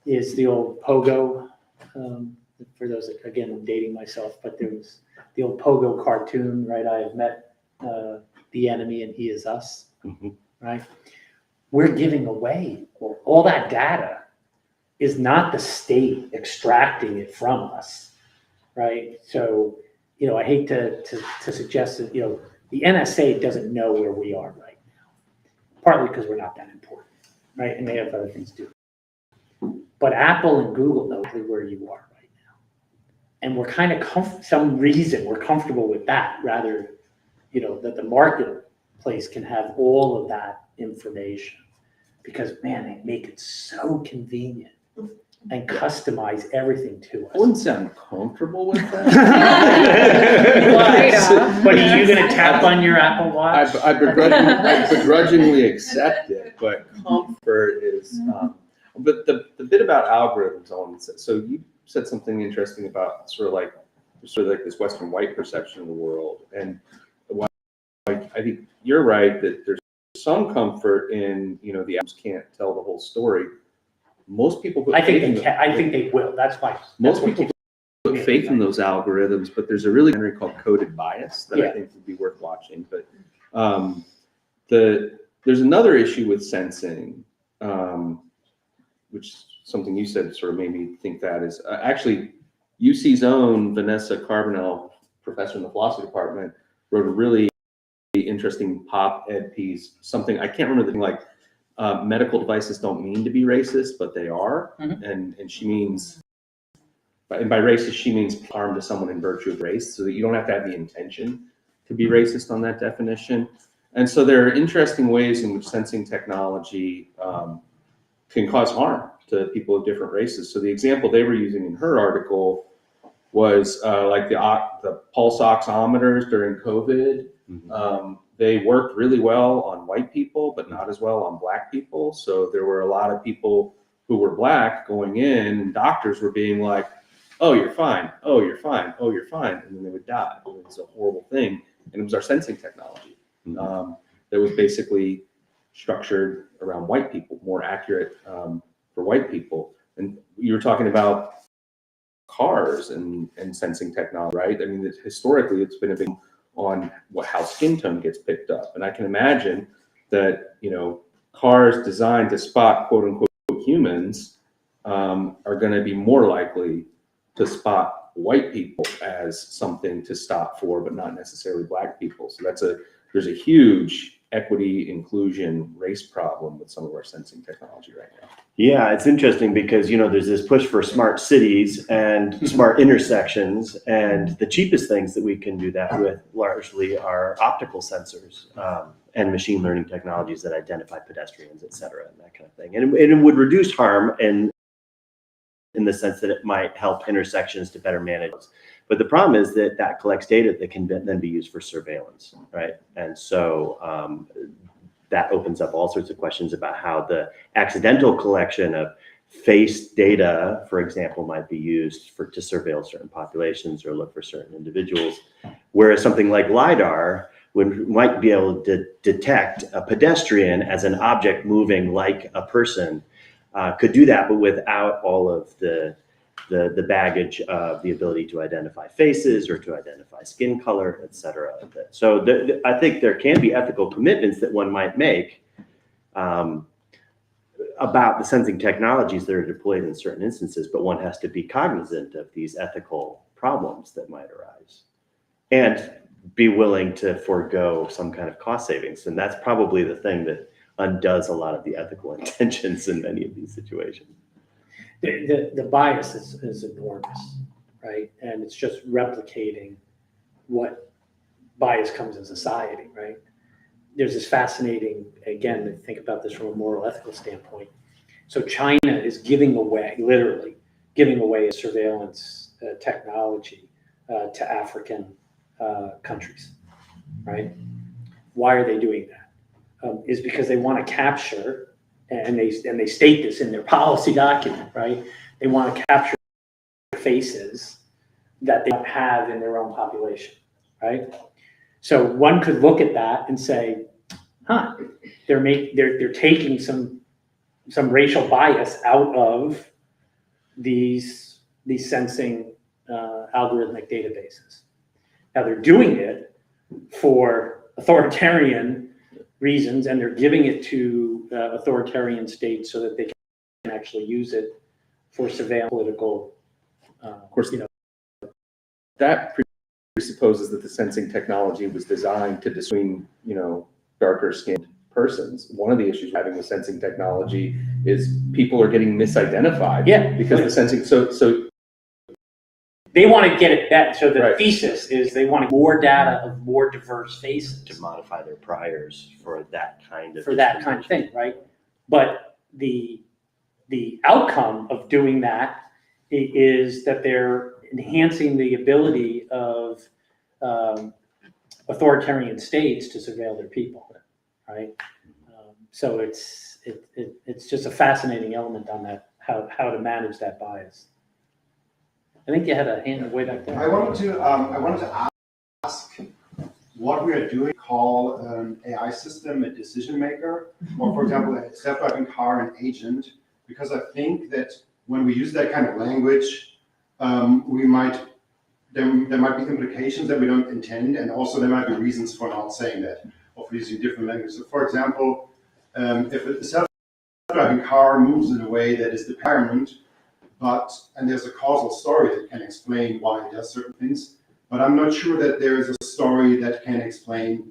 is the old pogo. For those that, again, I'm dating myself, but there was the old pogo cartoon, right? I have met the enemy and he is us, right? We're giving away all that data. Is not the state extracting it from us, right? So, I hate to suggest that, the NSA doesn't know where we are right now, partly because we're not that important, right? And they have other things to do. But Apple and Google know exactly where you are right now. And we're kind of, some reason we're comfortable with that rather, that the marketplace can have all of that information because, man, they make it so convenient and customize everything to us. I wouldn't say I'm comfortable with that. But are you going to tap on your Apple Watch? I begrudgingly accept it, but comfort is. But the bit about algorithms, I want to say. So you said something interesting about sort of like this Western white perception of the world, and I think you're right that there's some comfort in the apps can't tell the whole story. Most people put I think they will. That's why. Most people put faith in those algorithms, but there's a really documentary called Coded Bias that I think would be worth watching. But There's another issue with sensing, which something you said sort of made me think that is actually UC's own Vanessa Carbonell, professor in the philosophy department, wrote a really interesting pop-ed piece, something, I can't remember the thing, like medical devices don't mean to be racist, but they are. And she means, and by racist, she means harm to someone in virtue of race, so that you don't have to have the intention to be racist on that definition. And so there are interesting ways in which sensing technology can cause harm to people of different races. So the example they were using in her article was like the pulse oximeters during COVID. They worked really well on white people, but not as well on black people. So there were a lot of people who were black going in, and doctors were being like, oh, you're fine. Oh, you're fine. Oh, you're fine. And then they would die. It was a horrible thing. And it was our sensing technology that was basically structured around white people, more accurate for white people. And you were talking about cars and sensing technology, right? I mean, historically, it's been a big on how skin tone gets picked up. And I can imagine that, cars designed to spot quote unquote humans are going to be more likely to spot white people as something to stop for, but not necessarily black people. So there's a huge equity, inclusion, race problem with some of our sensing technology right now. Yeah, it's interesting because, there's this push for smart cities and smart intersections, and the cheapest things that we can do that with largely are optical sensors and machine learning technologies that identify pedestrians, et cetera, and that kind of thing. And it would reduce harm in the sense that it might help intersections to better manage. But the problem is that collects data that can then be used for surveillance, right? And so that opens up all sorts of questions about how the accidental collection of face data, for example, might be used to surveil certain populations or look for certain individuals, whereas something like LiDAR might be able to detect a pedestrian as an object moving like a person, could do that, but without all of the baggage of the ability to identify faces or to identify skin color, et cetera. So I think there can be ethical commitments that one might make about the sensing technologies that are deployed in certain instances, but one has to be cognizant of these ethical problems that might arise and be willing to forego some kind of cost savings. And that's probably the thing that undoes a lot of the ethical intentions in many of these situations. The bias is enormous, right? And it's just replicating what bias comes in society, right? There's this fascinating, again, to think about this from a moral ethical standpoint. So China is literally giving away a surveillance technology to African countries, right? Why are they doing that? Is because they want to capture, and they state this in their policy document, right? They want to capture faces that they don't have in their own population, right? So one could look at that and say, they're taking some racial bias out of these sensing algorithmic databases. Now they're doing it for authoritarian reasons, and they're giving it to authoritarian states so that they can actually use it for surveillance political. Of course, that presupposes that the sensing technology was designed to dissuade, darker skinned persons. One of the issues having with sensing technology is people are getting misidentified. Yeah, because the sensing. So they want to get it back. So the right. thesis is they want more data of more diverse faces To modify their priors for that kind of thing, right? But the outcome of doing that is that they're enhancing the ability of authoritarian states to surveil their people, right? So it's just a fascinating element on that, how to manage that bias. I think you had a hand way back there. I wanted to ask what we are doing. Call an AI system a decision maker, or for example, a self-driving car an agent, because I think that when we use that kind of language, there might be implications that we don't intend, and also there might be reasons for not saying that. of using different languages. So for example, if a self-driving car moves in a way that is dependent, and there's a causal story that can explain why it does certain things, but I'm not sure that there is a story that can explain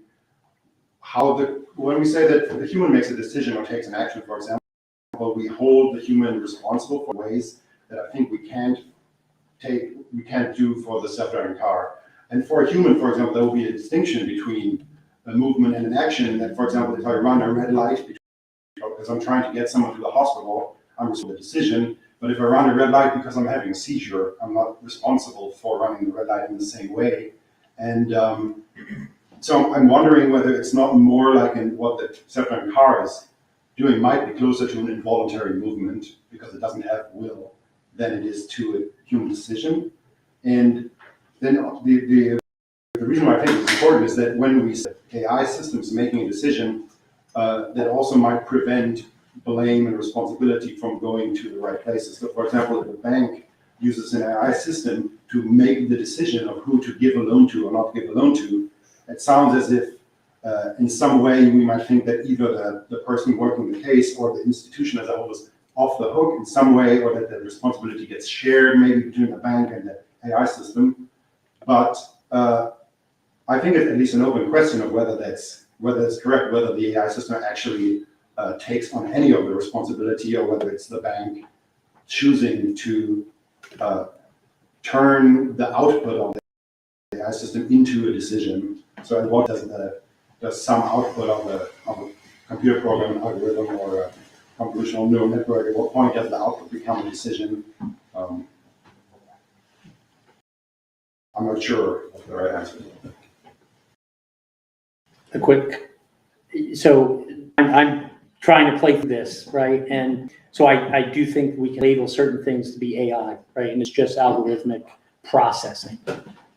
how when we say that the human makes a decision or takes an action, for example, we hold the human responsible for ways that I think we can't do for the self-driving car. And for a human, for example, there will be a distinction between a movement and an action. That, for example, if I run a red light because I'm trying to get someone to the hospital, I'm responsible for the decision. But if I run a red light because I'm having a seizure, I'm not responsible for running the red light in the same way. And so I'm wondering whether it's not more like in what the self-driving car is doing might be closer to an involuntary movement because it doesn't have will than it is to a human decision. And then the reason why I think it's important is that when we say AI systems making a decision, that also might prevent blame and responsibility from going to the right places. So for example, if a bank uses an AI system to make the decision of who to give a loan to or not give a loan to, it sounds as if in some way we might think that either the person working the case or the institution as a whole is off the hook in some way, or that the responsibility gets shared maybe between the bank and the AI system. But I think it's at least an open question of whether it's correct, whether the AI system actually takes on any of the responsibility, or whether it's the bank choosing to turn the output of the AI system into a decision. So what does some output of a computer program, algorithm, or a convolutional neural network, at what point does the output become a decision? I'm not sure of the right answer. So I'm trying to play through this, right? And so I do think we can label certain things to be AI, right? And it's just algorithmic processing,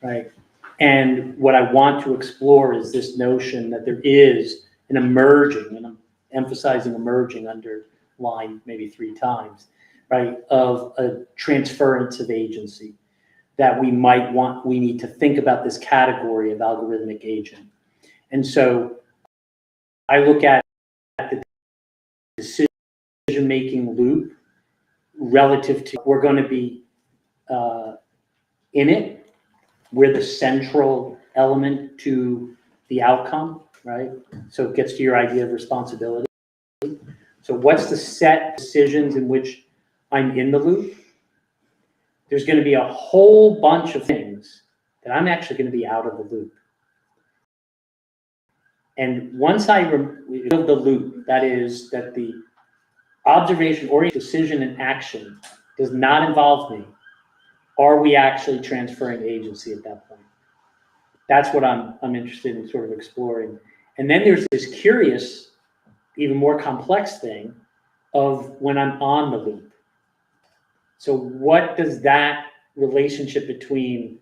right? And what I want to explore is this notion that there is an emerging, and I'm emphasizing emerging underlined maybe 3 times, right, of a transference of agency, that we need to think about this category of algorithmic agent. And so I look at the decision-making loop relative to, we're going to be in it. We're the central element to the outcome, right? So it gets to your idea of responsibility. So what's the set of decisions in which I'm in the loop? There's going to be a whole bunch of things that I'm actually going to be out of the loop. And once I remove the loop, that is that the observation-oriented decision and action does not involve me, are we actually transferring agency at that point? That's what I'm interested in sort of exploring. And then there's this curious, even more complex thing of when I'm on the loop. So what does that relationship between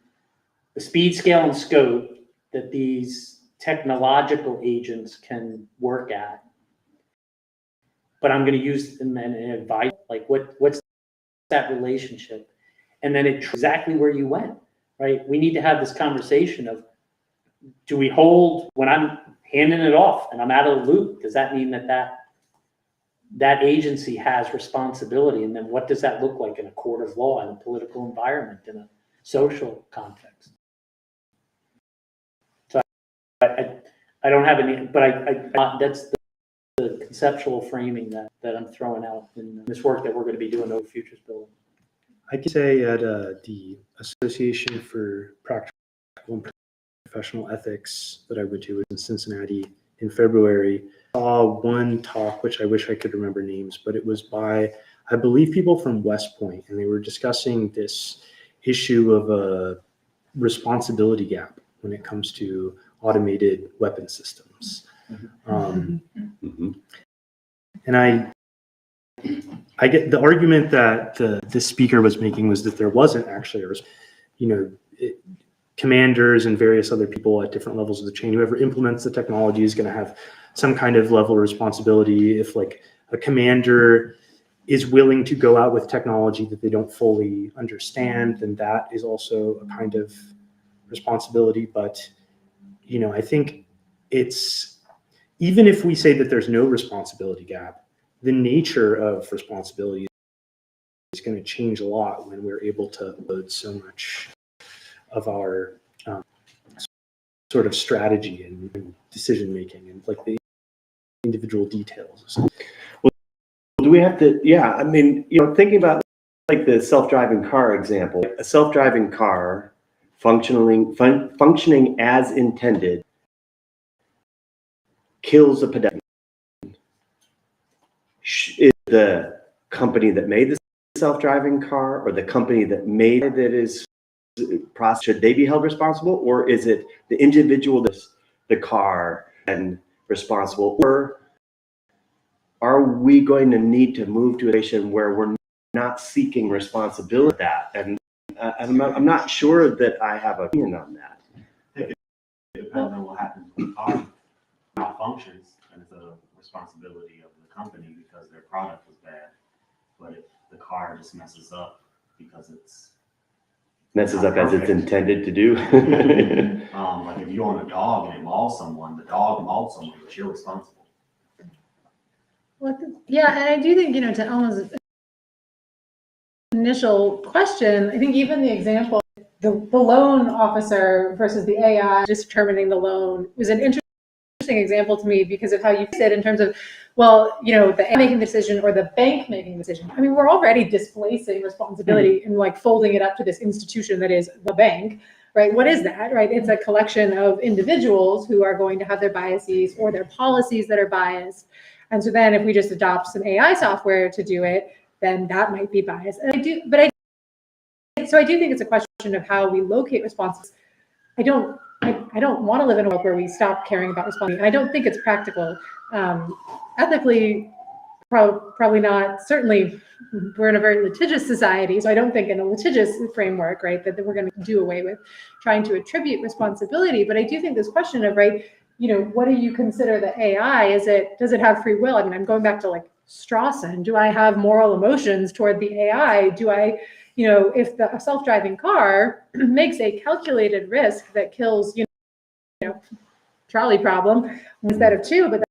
the speed, scale, and scope that these technological agents can work at, but I'm going to use them and advise, like what's that relationship? And then it's exactly where you went, right? We need to have this conversation of, do we hold, when I'm handing it off and I'm out of the loop, does that mean that agency has responsibility? And then what does that look like in a court of law, in a political environment, in a social context? So I don't have any, but I that's the conceptual framing that I'm throwing out in this work that we're going to be doing over Futures Building. I can say at the Association for Practical and Professional Ethics that I went to in Cincinnati in February, I saw one talk, which I wish I could remember names, but it was by, I believe, people from West Point, and they were discussing this issue of a responsibility gap when it comes to automated weapon systems. And I get the argument that the speaker was making was that there wasn't actually commanders and various other people at different levels of the chain, whoever implements the technology is going to have some kind of level of responsibility. If like a commander is willing to go out with technology that they don't fully understand, then that is also a kind of responsibility. But, I think it's even if we say that there's no responsibility gap, the nature of responsibility is going to change a lot when we're able to load so much of our sort of strategy and decision making and like the individual details. Well, do we have to? Yeah, I mean, thinking about like the self-driving car example, a self-driving car functioning as intended kills a pedestrian. Is the company that made the self-driving car or the company that made it that is should they be held responsible, or is it the individual that's the car and responsible, or are we going to need to move to a situation where we're not seeking responsibility for that? And I'm not sure that I have an opinion on that. I think it depends on what happens when the car malfunctions, and it's a responsibility of the company because their product was bad. But if the car just messes up because it's Messes up as it's intended to do. like if you own a dog and it mauls someone, the dog mauled someone, but you're responsible. Yeah, and I do think, to Elma's initial question, I think even the example, the loan officer versus the AI just determining the loan was an interesting example to me because of how you said in terms of, well, the AI making the decision or the bank making the decision. I mean, we're already displacing responsibility and like folding it up to this institution that is the bank, right? What is that, right? It's a collection of individuals who are going to have their biases or their policies that are biased. And so then if we just adopt some AI software to do it, then that might be biased. And I do think it's a question of how we locate responses. I don't want to live in a world where we stop caring about responsibility. And I don't think it's practical. Ethically, probably not. Certainly, we're in a very litigious society, so I don't think in a litigious framework, right, that we're going to do away with trying to attribute responsibility. But I do think this question of, right, what do you consider the AI? Does it have free will? I mean, I'm going back to like Strawson. Do I have moral emotions toward the AI? Do I, if a self-driving car makes a calculated risk that kills, trolley problem instead of two, but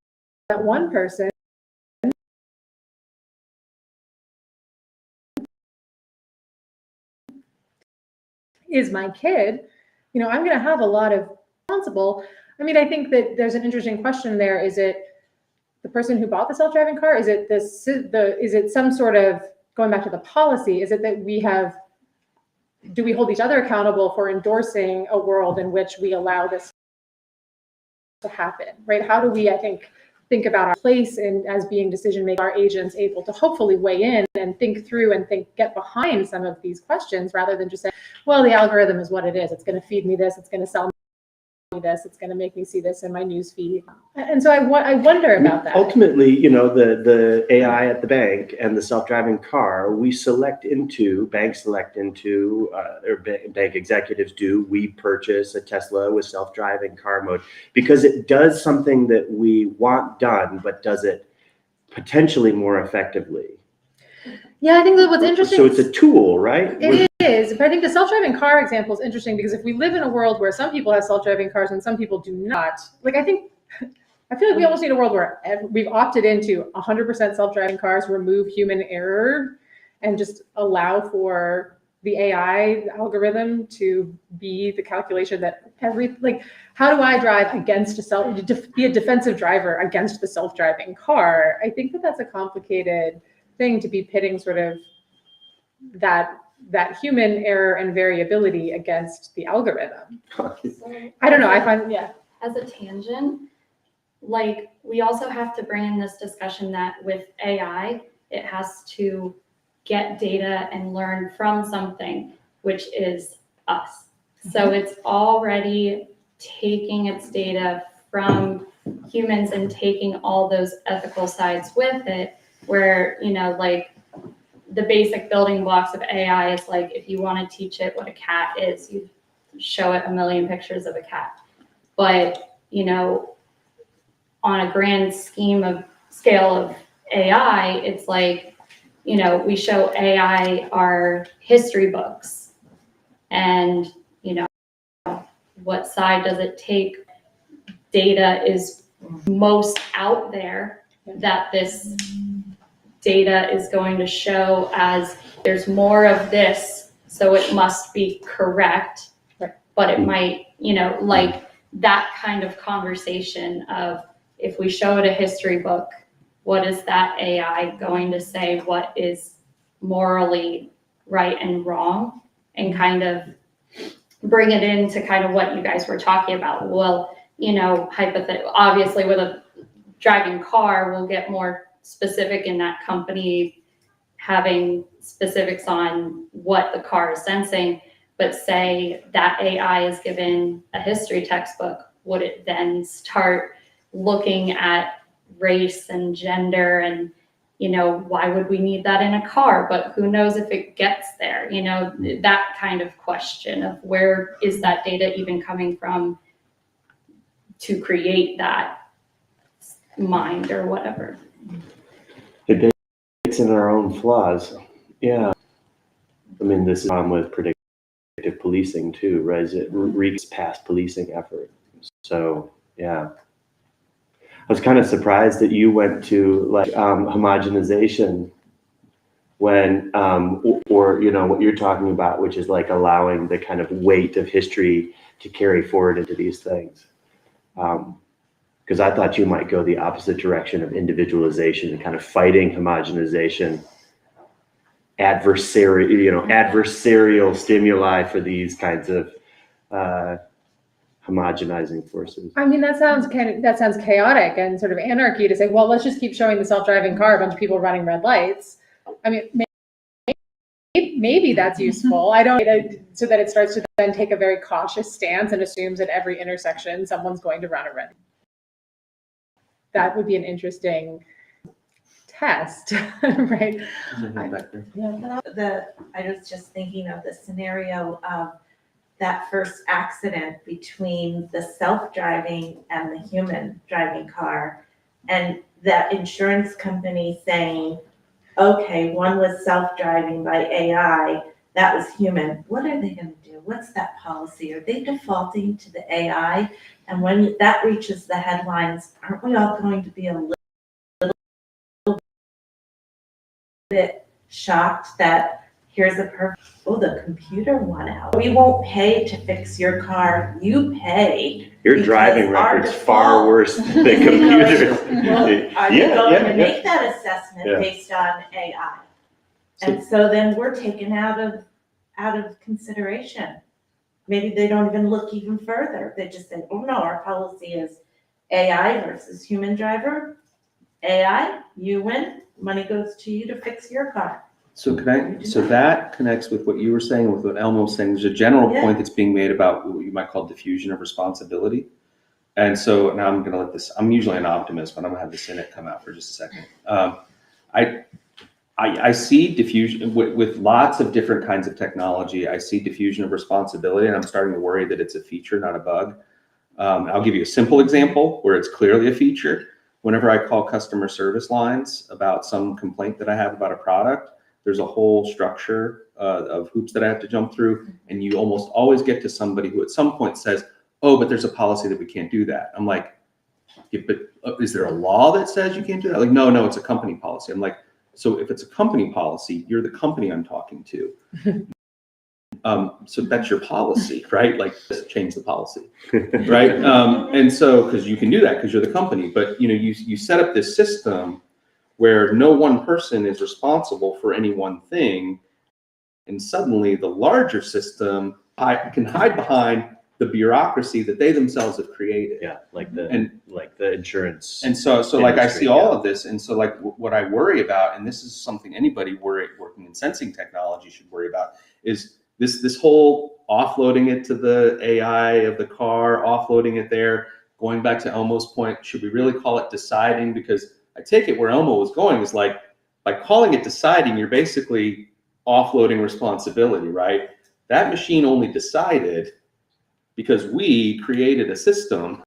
that one person is my kid, I'm going to have a lot of responsible. I mean, I think that there's an interesting question there. Is it the person who bought the self-driving car? Is it is it some sort of, going back to the policy, is it that do we hold each other accountable for endorsing a world in which we allow this to happen, right? How do we, I think about our place as being decision makers, our agents able to hopefully weigh in and think through and get behind some of these questions rather than just say, well, the algorithm is what it is. It's going to feed me this. It's going to sell me this. It's going to make me see this in my news feed. And so I wonder about that. Ultimately, the AI at the bank and the self-driving car, banks select into, or bank executives do, we purchase a Tesla with self-driving car mode because it does something that we want done, but does it potentially more effectively. Yeah, I think that what's interesting. So it's a tool, right? It is, but I think the self-driving car example is interesting because if we live in a world where some people have self-driving cars and some people do not, I feel like we almost need a world where we've opted into 100% self-driving cars, remove human error, and just allow for the AI algorithm to be the calculation that how do I drive against be a defensive driver against the self-driving car? I think that's a complicated thing to be pitting sort of that human error and variability against the algorithm. I don't know. I find, as a tangent, we also have to bring in this discussion that with AI, it has to get data and learn from something, which is us. So it's already taking its data from humans and taking all those ethical sides with it, where, the basic building blocks of AI is if you want to teach it what a cat is, you show it a million pictures of a cat. But, on a grand scale of AI, it's we show AI our history books and, what side does it take? Data is most out there that this data is going to show as there's more of this, so it must be correct. Right. But it might, you know, like that kind of conversation of if we show it a history book, what is that AI going to say? What is morally right and wrong? And kind of bring it into kind of what you guys were talking about. Well, you know, obviously with a driving car, we'll get more specific in that company having specifics on what the car is sensing. But say that AI is given a history textbook, would it then start looking at race and gender and, you know, why would we need that in a car? But who knows if it gets there, you know, that kind of question of where is that data even coming from to create that mind or whatever. It bakes in our own flaws. Yeah. I mean, this is with predictive policing too, right? It reeks past policing effort. So, yeah. I was kind of surprised that you went to like homogenization when, or, you know, what you're talking about, which is like allowing the kind of weight of history to carry forward into these things. Because I thought you might go the opposite direction of individualization and kind of fighting homogenization, adversarial stimuli for these kinds of homogenizing forces. I mean, that sounds chaotic and sort of anarchy to say, well, let's just keep showing the self-driving car, a bunch of people running red lights. I mean, maybe that's useful. I don't, so that it starts to then take a very cautious stance and assumes at every intersection someone's going to run a red light. That would be an interesting test, right? I was just thinking of the scenario of that first accident between the self-driving and the human driving car, and that insurance company saying, okay, one was self-driving by AI, that was human. What are they going to do? What's that policy? Are they defaulting to the AI? And when that reaches the headlines, aren't we all going to be a little bit shocked that here's the computer won out. We won't pay to fix your car. You pay. Your driving record's far worse than computers. Well, are they going to make that assessment based on AI? And so then we're taken out of consideration. Maybe they don't even look even further. They just say, oh no, our policy is AI versus human driver. AI, you win. Money goes to you to fix your car. So that connects with what you were saying, with what Elmo was saying. There's a general point that's being made about what you might call diffusion of responsibility. And so now I'm going to let this, I'm usually an optimist, but I'm going to have the cynic come out for just a second. I see diffusion with lots of different kinds of technology. I see diffusion of responsibility, and I'm starting to worry that it's a feature, not a bug. I'll give you a simple example where it's clearly a feature. Whenever I call customer service lines about some complaint that I have about a product, there's a whole structure of hoops that I have to jump through, and you almost always get to somebody who at some point says, oh, but there's a policy that we can't do that. I'm like, yeah, but is there a law that says you can't do that? Like, no, it's a company policy. I'm like, so if it's a company policy, you're the company I'm talking to. So that's your policy, right? Like, just change the policy, right? And so, because you can do that because you're the company, but you set up this system where no one person is responsible for any one thing, and suddenly the larger system can hide behind the bureaucracy that they themselves have created. Yeah, like the insurance. And so like I see all of this, and so like what I worry about, and this is something anybody working in sensing technology should worry about, is this whole offloading it to the AI of the car, offloading it there, going back to Elmo's point, should we really call it deciding? Because I take it where Elmo was going is like, by calling it deciding, you're basically offloading responsibility, right? That machine only decided because we created a system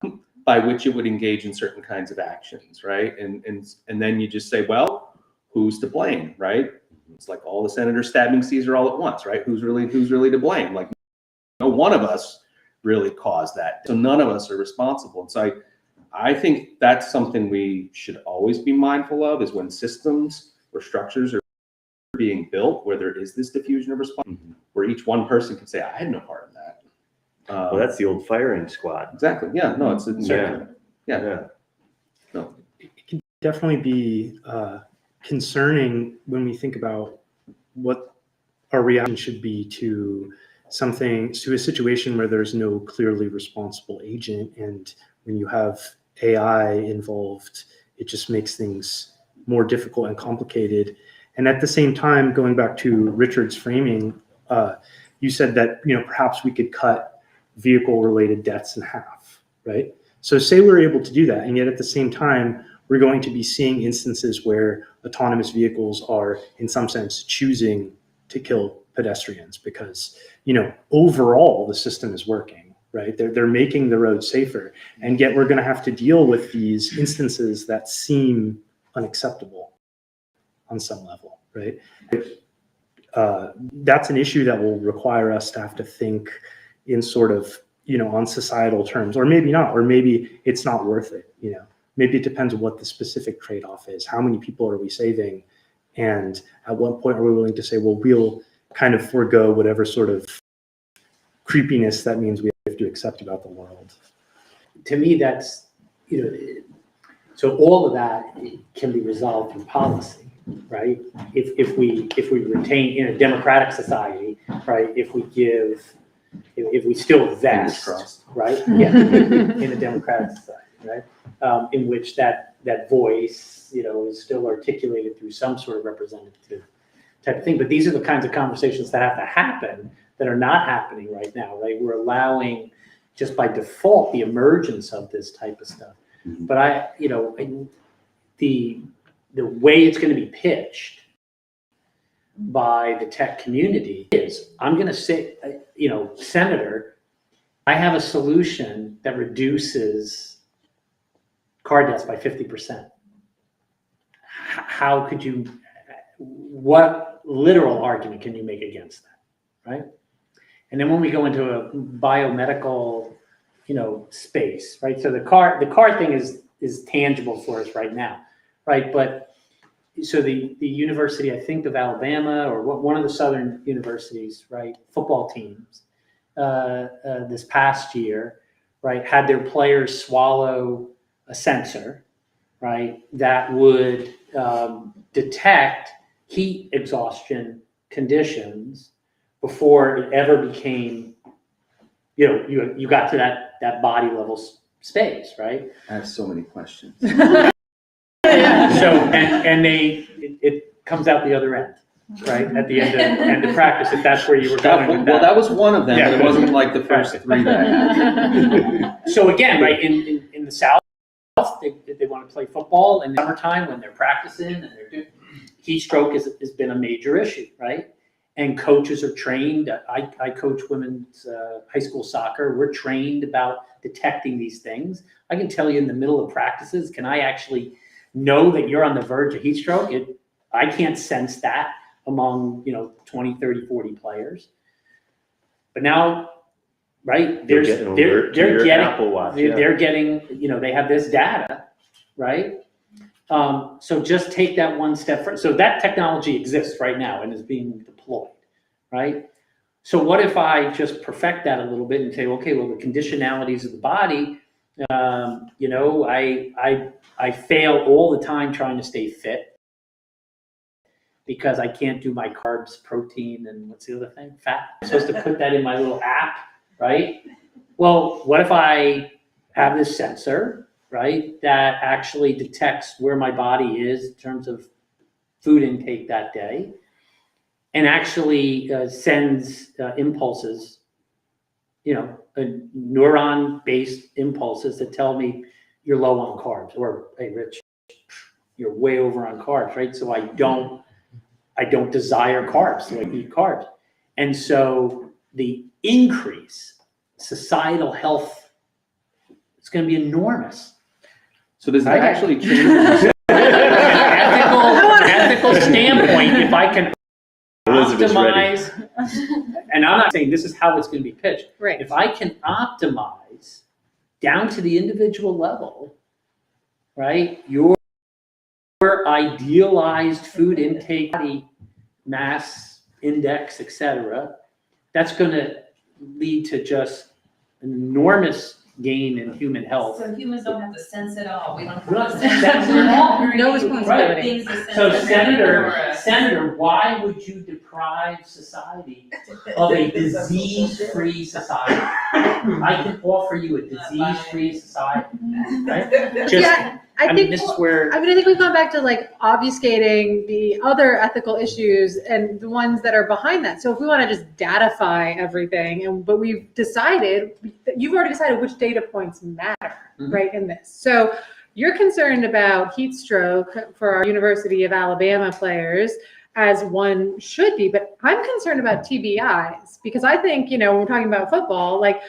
by which it would engage in certain kinds of actions, right? And then you just say, well, who's to blame, right? It's like all the senators stabbing Caesar all at once, right? Who's really to blame? Like, no one of us really caused that, so none of us are responsible. And so I think that's something we should always be mindful of, is when systems or structures are being built where there is this diffusion of response, where each one person can say, I had no part in that. Well, that's the old firing squad. Exactly. Yeah. No, it's Yeah. yeah. No. It can definitely be concerning when we think about what our reaction should be to a situation where there's no clearly responsible agent. And when you have AI involved, it just makes things more difficult and complicated. And at the same time, going back to Richard's framing, you said that, perhaps we could cut vehicle-related deaths in half, right? So say we're able to do that, and yet at the same time, we're going to be seeing instances where autonomous vehicles are, in some sense, choosing to kill pedestrians because, overall the system is working, right? They're making the road safer, and yet we're going to have to deal with these instances that seem unacceptable on some level, right? That's an issue that will require us to have to think in sort of, on societal terms, or maybe not, or maybe it's not worth it. Maybe it depends on what the specific trade-off is. How many people are we saving? And at what point are we willing to say, well, we'll kind of forego whatever sort of creepiness that means we have to accept about the world. To me, that's, so all of that can be resolved through policy, right? If we retain, in a democratic society, right, if we still vest, right? Yeah, in a democratic society, right? In which that voice, is still articulated through some sort of representative type of thing. But these are the kinds of conversations that have to happen that are not happening right now, right? We're allowing, just by default, the emergence of this type of stuff. But the way it's going to be pitched by the tech community is, I'm going to say, Senator, I have a solution that reduces car deaths by 50%. How could you, what literal argument can you make against that, right? And then when we go into a biomedical, space, right? So the car thing is tangible for us right now, right? But so the University, I think, of Alabama, or one of the Southern universities, right, football teams, this past year, right, had their players swallow a sensor, right, that would detect heat exhaustion conditions before it ever became, you got to that body level space, right? I have so many questions. So, and it comes out the other end, right? At the end of practice, if that's where you were going with that. Well, that was one of them, Yeah. but it wasn't like the first three that I had. So again, right, in the South, they want to play football in the summertime when they're practicing and they're doing, heat stroke has been a major issue, right? And coaches are trained. I coach women's high school soccer. We're trained about detecting these things. I can tell you in the middle of practices, can I actually know that you're on the verge of heat stroke? I can't sense that among 20, 30, 40 players. But now, right, they're getting Apple Watch. they're getting, they have this data, right? So just take that one step further. So that technology exists right now and is being deployed, right? So what if I just perfect that a little bit and say, okay, well, the conditionalities of the body, I fail all the time trying to stay fit because I can't do my carbs, protein, and what's the other thing? Fat. I'm supposed to put that in my little app, right? Well, what if I have this sensor, right, that actually detects where my body is in terms of food intake that day and actually sends impulses, neuron-based impulses that tell me you're low on carbs, or hey, Rich, you're way over on carbs, right? So I don't desire carbs, so I eat carbs. And so the increase, societal health, it's going to be enormous. So does that actually change? ethical standpoint, if I can Elizabeth's optimize, and I'm not saying this is how it's going to be pitched. Right. If I can optimize down to the individual level, right? Your idealized food intake, body mass index, etc., that's going to lead to just an enormous gain in human health. So humans don't have to sense it all. We don't have We don't to have to sense sense it it all. No responsibility. So Senator, why would you deprive society of a disease-free society? I can offer you a disease-free society, right? Just, Yeah, I mean, think this is where. I think we've gone back to like obfuscating the other ethical issues and the ones that are behind that. So if we want to just datify everything, but we've decided, you've already decided which data points matter, right, in this. So you're concerned about heat stroke for our University of Alabama players, as one should be, but I'm concerned about TBIs because I think, when we're talking about football, like,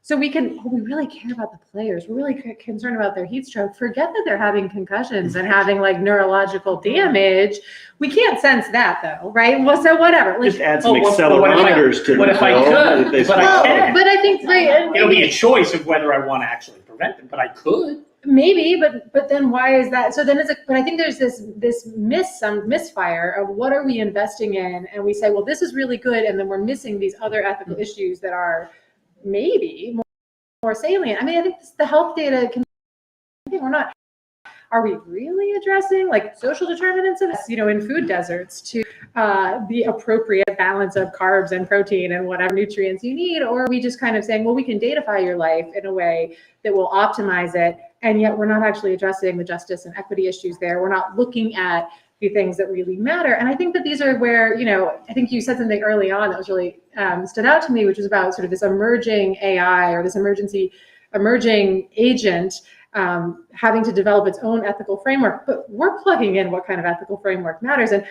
so we really care about the players. We're really concerned about their heat stroke. Forget that they're having concussions and having like neurological damage. We can't sense that though, right? Well, so whatever. Like, Just add some what if accelerometers to what the if I pill could? that they But I swallow. can't. but I think It'll be a choice of whether I want to actually prevent them, but I could. maybe, but then why is that? So then but I think there's this misfire of what are we investing in, and we say, well, this is really good, and then we're missing these other ethical issues that are maybe more salient. I mean, I think the health data can. We're not. Are we really addressing like social determinants of this, in food deserts to the appropriate balance of carbs and protein and whatever nutrients you need? Or are we just kind of saying, well, we can datafy your life in a way that will optimize it, and yet we're not actually addressing the justice and equity issues there. We're not looking at the things that really matter. And I think that these are where, I think you said something early on that was really stood out to me, which was about sort of this emerging AI or this emerging agent having to develop its own ethical framework. But we're plugging in what kind of ethical framework matters. And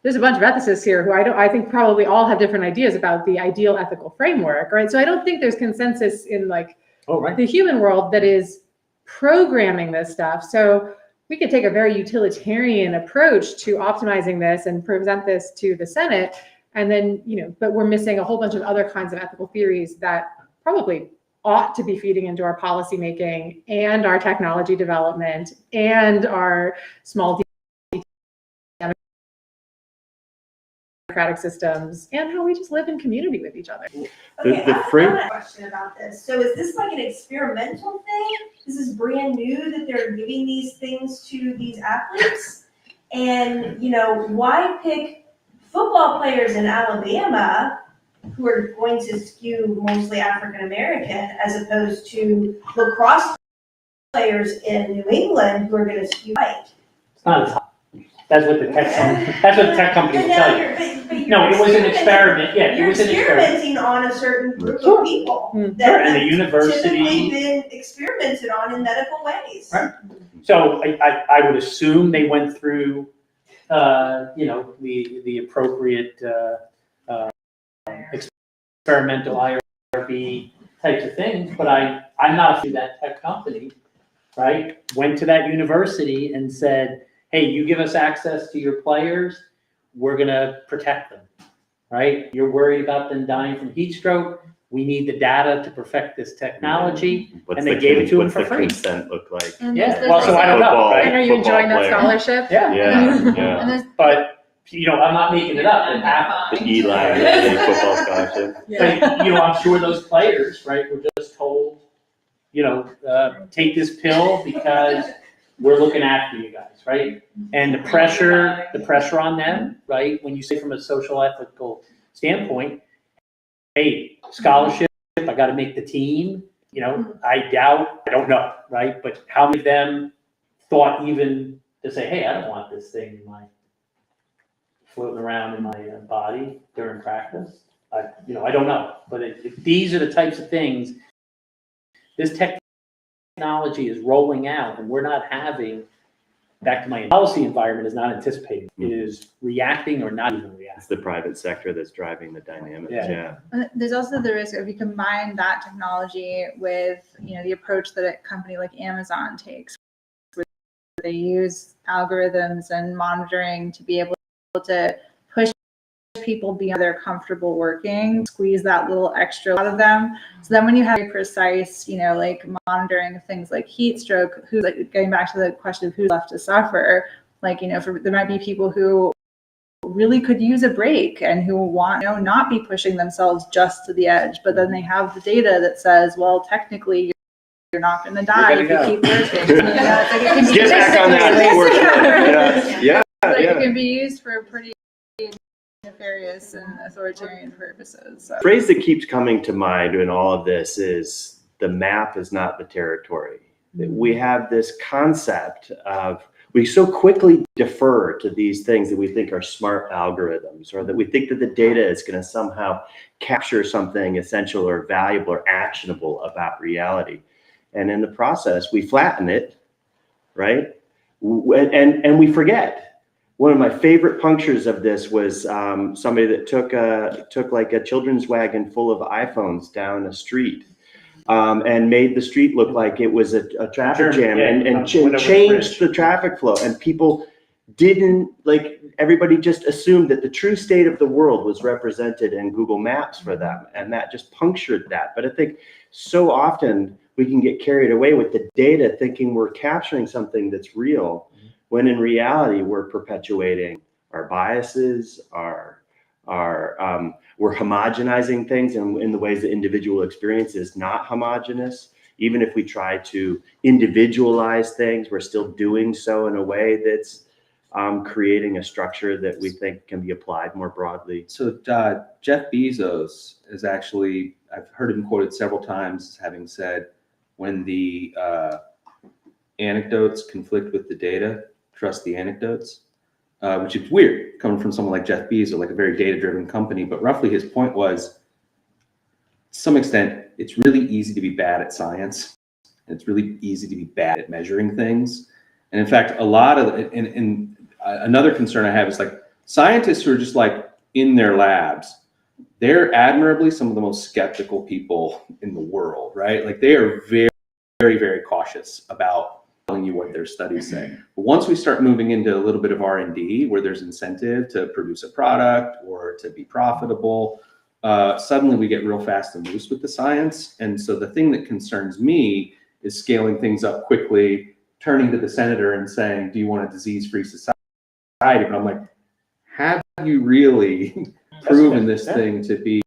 there's a bunch of ethicists here who I think probably all have different ideas about the ideal ethical framework, right? So I don't think there's consensus in like the human world that is programming this stuff. So we could take a very utilitarian approach to optimizing this and present this to the Senate. And then, but we're missing a whole bunch of other kinds of ethical theories that probably ought to be feeding into our policy making and our technology development and our small democratic systems and how we just live in community with each other. Okay, I have a question about this. So is this like an experimental thing? This is brand new that they're giving these things to these athletes? And, why pick football players in Alabama who are going to skew mostly African American as opposed to lacrosse players in New England who are going to skew white? It's not as hot. That's what the tech company will tell you. No, it was an experiment. Yeah, it was an experiment. You're experimenting on a certain group of people that Sure, and the have university typically been experimented on in medical ways. Right. So I would assume they went through, the appropriate experimental IRB types of things, but I'm not sure that tech company, right, went to that university and said, hey, you give us access to your players, we're going to protect them, right? You're worried about them dying from heat stroke. We need the data to perfect this technology. And they gave it to them for free. What's the consent look like? Yeah, well, so I don't know, right? And are you enjoying that scholarship? Yeah. But, I'm not making it up. It happened. The Eli football scholarship. But, I'm sure those players, right, were just told, take this pill because we're looking after you guys, right? And the pressure on them, right? When you say from a social ethical standpoint, hey, scholarship, I got to make the team. I don't know, right? But how many of them thought even to say, hey, I don't want this thing floating around in my body during practice? I don't know. But if these are the types of things, this technology is rolling out, and we're not having, back to my policy environment, is not anticipating. It is reacting or not even reacting. It's the private sector that's driving the dynamics. Yeah. There's also the risk if you combine that technology with, the approach that a company like Amazon takes, where they use algorithms and monitoring to be able to push people beyond they're comfortable working, squeeze that little extra out of them. So then when you have very precise, like monitoring things like heat stroke, who's like getting back to the question of who's left to suffer, like, there might be people who really could use a break and who want, not be pushing themselves just to the edge, but then they have the data that says, well, technically you're not going to die if you keep working. Get back on that. Yeah. It can be used for pretty nefarious and authoritarian purposes. So. The phrase that keeps coming to mind in all of this is the map is not the territory. We have this concept of, we so quickly defer to these things that we think are smart algorithms, or that we think that the data is going to somehow capture something essential or valuable or actionable about reality. And in the process, we flatten it, right? And we forget. One of my favorite punctures of this was somebody that took like a children's wagon full of iPhones down a street and made the street look like it was a traffic jam and changed the traffic flow. And people didn't, everybody just assumed that the true state of the world was represented in Google Maps for them. And that just punctured that. But I think so often we can get carried away with the data thinking we're capturing something that's real, when in reality we're perpetuating our biases, we're homogenizing things in the ways that individual experience is not homogenous. Even if we try to individualize things, we're still doing so in a way that's creating a structure that we think can be applied more broadly. So Jeff Bezos is actually, I've heard him quoted several times having said, when the anecdotes conflict with the data, trust the anecdotes, which is weird coming from someone like Jeff Bezos, like a very data-driven company. But roughly his point was, to some extent, it's really easy to be bad at science. And it's really easy to be bad at measuring things. And in fact, a lot of, another concern I have is like scientists who are just like in their labs, they're admirably some of the most skeptical people in the world, right? Like they are very, very, very cautious about telling you what their studies say. But once we start moving into a little bit of R&D where there's incentive to produce a product or to be profitable, suddenly we get real fast and loose with the science. And so the thing that concerns me is scaling things up quickly, turning to the senator and saying, do you want a disease-free society? But I'm like, have you really proven this thing to be,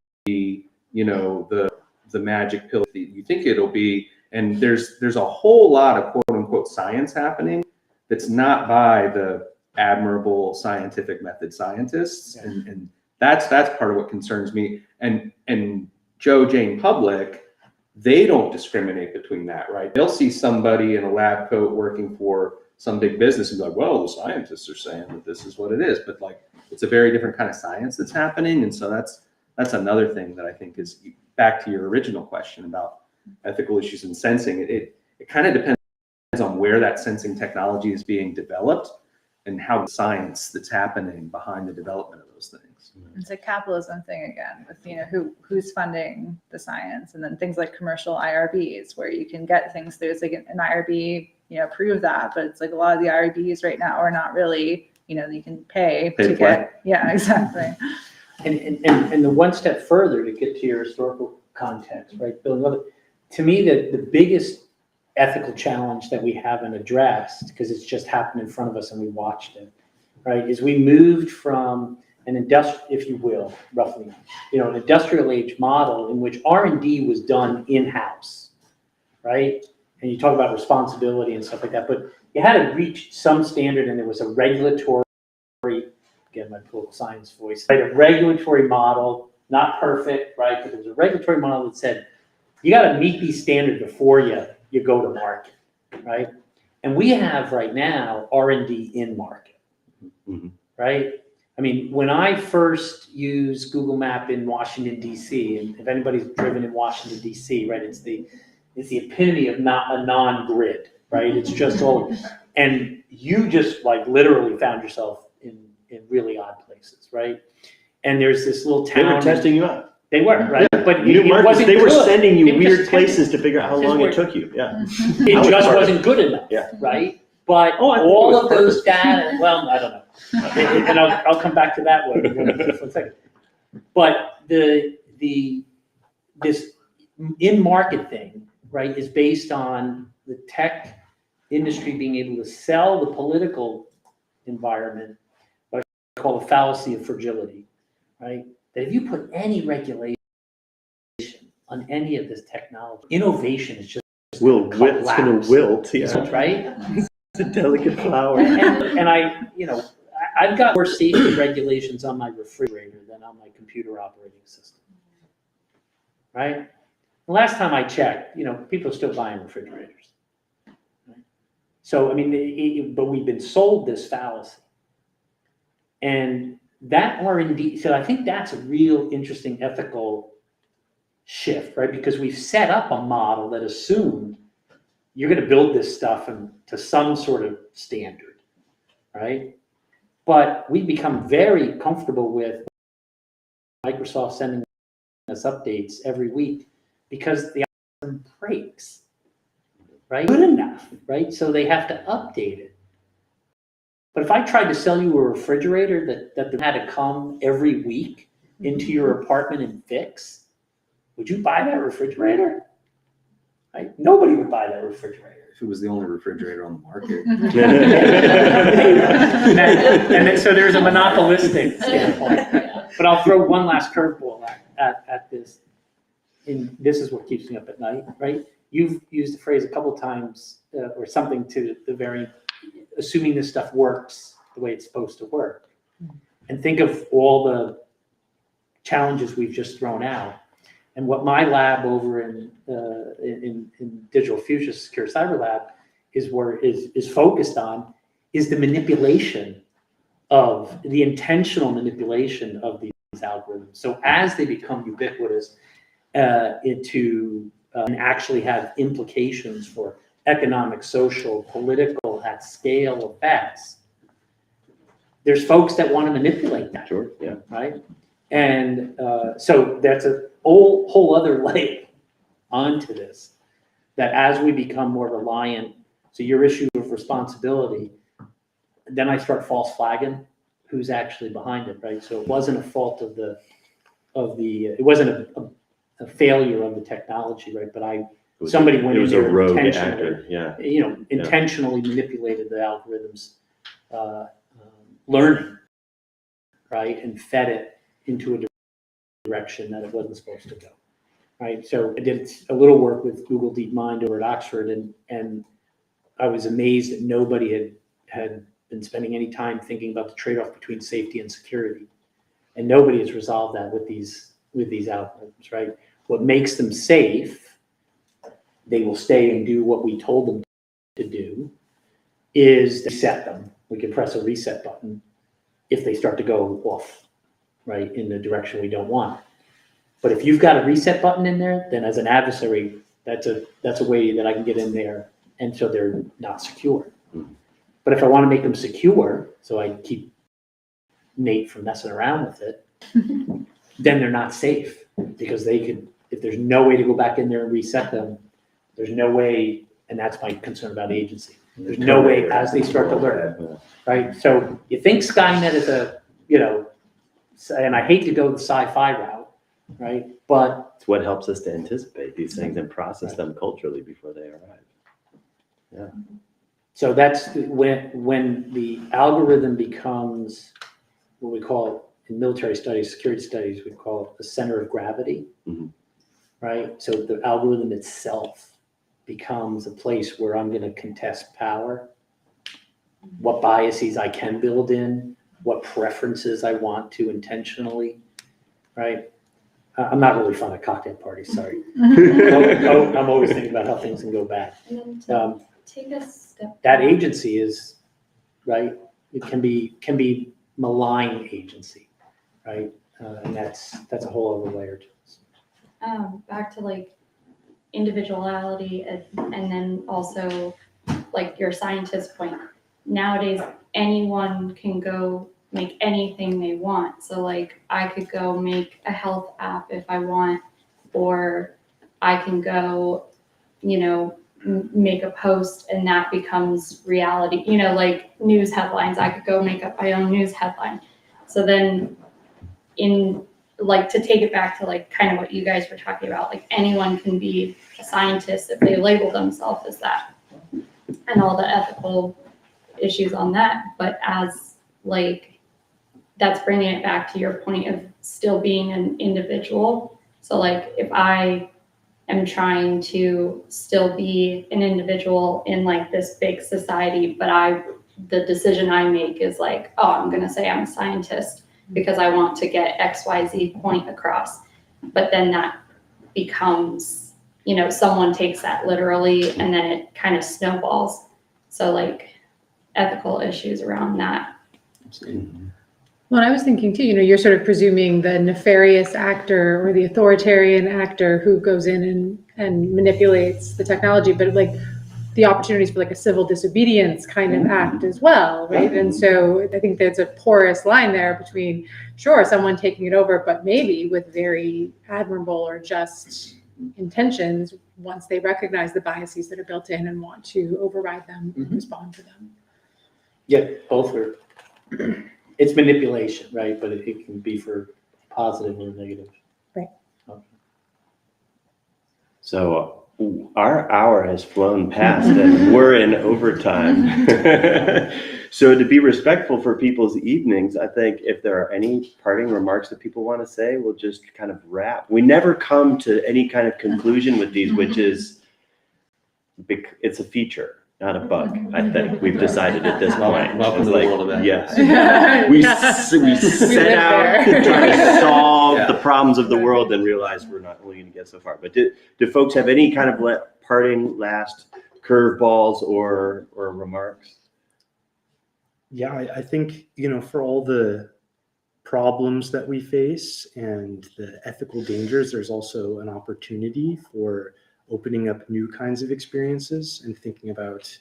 the magic pill that you think it'll be? And there's a whole lot of quote unquote science happening that's not by the admirable scientific method scientists. Yeah. And that's part of what concerns me. And Joe, Jane public, they don't discriminate between that, right? They'll see somebody in a lab coat working for some big business and be like, well, the scientists are saying that this is what it is. But like, it's a very different kind of science that's happening. And so that's another thing that I think is back to your original question about ethical issues in sensing. It kind of depends on where that sensing technology is being developed and how the science that's happening behind the development of those things. It's a capitalism thing again with who's funding the science, and then things like commercial IRBs where you can get things through. It's like an IRB, prove that, but it's like a lot of the IRBs right now are not really, you can pay to get. Yeah, exactly. And the one step further to get to your historical context, right, Bill? To me, the biggest ethical challenge that we haven't addressed, because it's just happened in front of us and we watched it, right, is we moved from an industrial, if you will, roughly, an industrial age model in which R&D was done in-house, right? And you talk about responsibility and stuff like that, but you had to reach some standard, and there was a regulatory, again, my political science voice, right? A regulatory model, not perfect, right? But there was a regulatory model that said, you got to meet these standards before you go to market, right? And we have right now R&D in market, right? I mean, when I first used Google Map in Washington, D.C., and if anybody's driven in Washington, D.C., right, it's the epitome of not a non-grid, right? It's just all, and you just like literally found yourself in really odd places, right? And there's this little town. They were testing you out. They were, right? Yeah. But New it wasn't they were good. sending you It was weird just places to figure out how long it took you. Yeah. It just wasn't good enough, Yeah. right? But all of those data, well, I don't know. And I'll come back to that one in a second. But this in-market thing, right, is based on the tech industry being able to sell the political environment what I call the fallacy of fragility, right? That if you put any regulation on any of this technology, innovation is just It's going to wilt, yeah. right? It's a delicate flower. And I've got more safety regulations on my refrigerator than on my computer operating system, right? The last time I checked, people are still buying refrigerators. Right? So, I mean, but we've been sold this fallacy. And that R&D, so I think that's a real interesting ethical shift, right? Because we've set up a model that assumed you're going to build this stuff to some sort of standard, right? But we've become very comfortable with Microsoft sending us updates every week because the algorithm breaks, right? Good enough, right? So they have to update it. But if I tried to sell you a refrigerator that had to come every week into your apartment and fix, would you buy that refrigerator? Right? Nobody would buy that refrigerator. If it was the only refrigerator on the market. And then, so there's a monopolistic standpoint. But I'll throw one last curveball at this. And this is what keeps me up at night, right? You've used the phrase a couple times or something to the very, assuming this stuff works the way it's supposed to work. And think of all the challenges we've just thrown out. And what my lab over in Digital Future Secure Cyber Lab is focused on is the manipulation of the intentional manipulation of these algorithms. So as they become ubiquitous and actually have implications for economic, social, political, at scale effects, there's folks that want to manipulate that. Sure, yeah. Right? And so that's a whole other layer onto this, that as we become more reliant, so your issue of responsibility, then I start false flagging who's actually behind it, right? So it wasn't a fault of it wasn't a failure of the technology, right? But somebody went in there a rogue intentionally, actor, yeah. Intentionally manipulated the algorithms, learning, right? And fed it into a direction that it wasn't supposed to go, right? So I did a little work with Google DeepMind over at Oxford, and I was amazed that nobody had been spending any time thinking about the trade-off between safety and security, and nobody has resolved that with these algorithms, right? What makes them safe, they will stay and do what we told them to do, is to set them. We can press a reset button if they start to go off, right, in the direction we don't want. But if you've got a reset button in there, then as an adversary, that's a way that I can get in there, and so they're not secure. But if I want to make them secure, so I keep Nate from messing around with it, then they're not safe, because if there's no way to go back in there and reset them, there's no way, and that's my concern about agency. There's no way as they start to learn, right? So you think Skynet is and I hate to go the sci-fi route, right? But it's what helps us to anticipate these things and process them culturally before they arrive. Yeah. So that's when the algorithm becomes what we call in military studies, security studies, we call it the center of gravity, right? So the algorithm itself becomes a place where I'm going to contest power, what biases I can build in, what preferences I want to intentionally, right? I'm not really fond of cocktail parties, sorry. I'm always thinking about how things can go bad. And then take a step. That agency is, right, it can be malign agency, right? And that's a whole other layer to this. Back to individuality and then also your scientist point. Nowadays, anyone can go make anything they want. So I could go make a health app if I want, or I can go, make a post and that becomes reality. News headlines, I could go make up my own news headline. So then in like to take it back to like kind of what you guys were talking about, like anyone can be a scientist if they label themselves as that, and all the ethical issues on that. But as like, that's bringing it back to your point of still being an individual. So like if I am trying to still be an individual in like this big society, but the decision I make is like, oh, I'm gonna say I'm a scientist because I want to get XYZ point across. But then that becomes, you know, someone takes that literally and then it kind of snowballs. So like ethical issues around that. Well, I was thinking too, you know, you're sort of presuming the nefarious actor or the authoritarian actor who goes in and manipulates the technology, but like the opportunities for like a civil disobedience kind of act as well, right? And so I think there's a porous line there between, sure, someone taking it over, but maybe with very admirable or just intentions once they recognize the biases that are built in and want to override them and respond to them. Yeah, both are. It's manipulation, right? But it can be for positive or negative. Right. Okay. So our hour has flown past and we're in overtime. So to be respectful for people's evenings, I think if there are any parting remarks that people want to say, we'll just kind of wrap. We never come to any kind of conclusion with these, which is, it's a feature, not a bug, I think. We've decided at this point. Welcome to the world of ethics. Yes. We set out to try to solve the problems of the world and realize we're not only going to get so far. But do folks have any kind of parting last curveballs or remarks? Yeah, I think, you know, for all the problems that we face and the ethical dangers, there's also an opportunity for opening up new kinds of experiences and thinking about,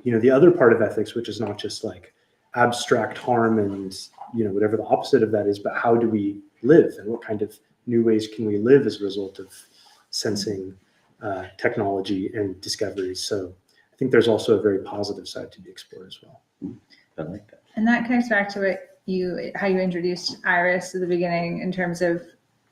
you know, the other part of ethics, which is not just like abstract harm and, you know, whatever the opposite of that is, but how do we live and what kind of new ways can we live as a result of sensing technology and discoveries. So I think there's also a very positive side to be explored as well. I like that. And that connects back to how you introduced IRiS at the beginning in terms of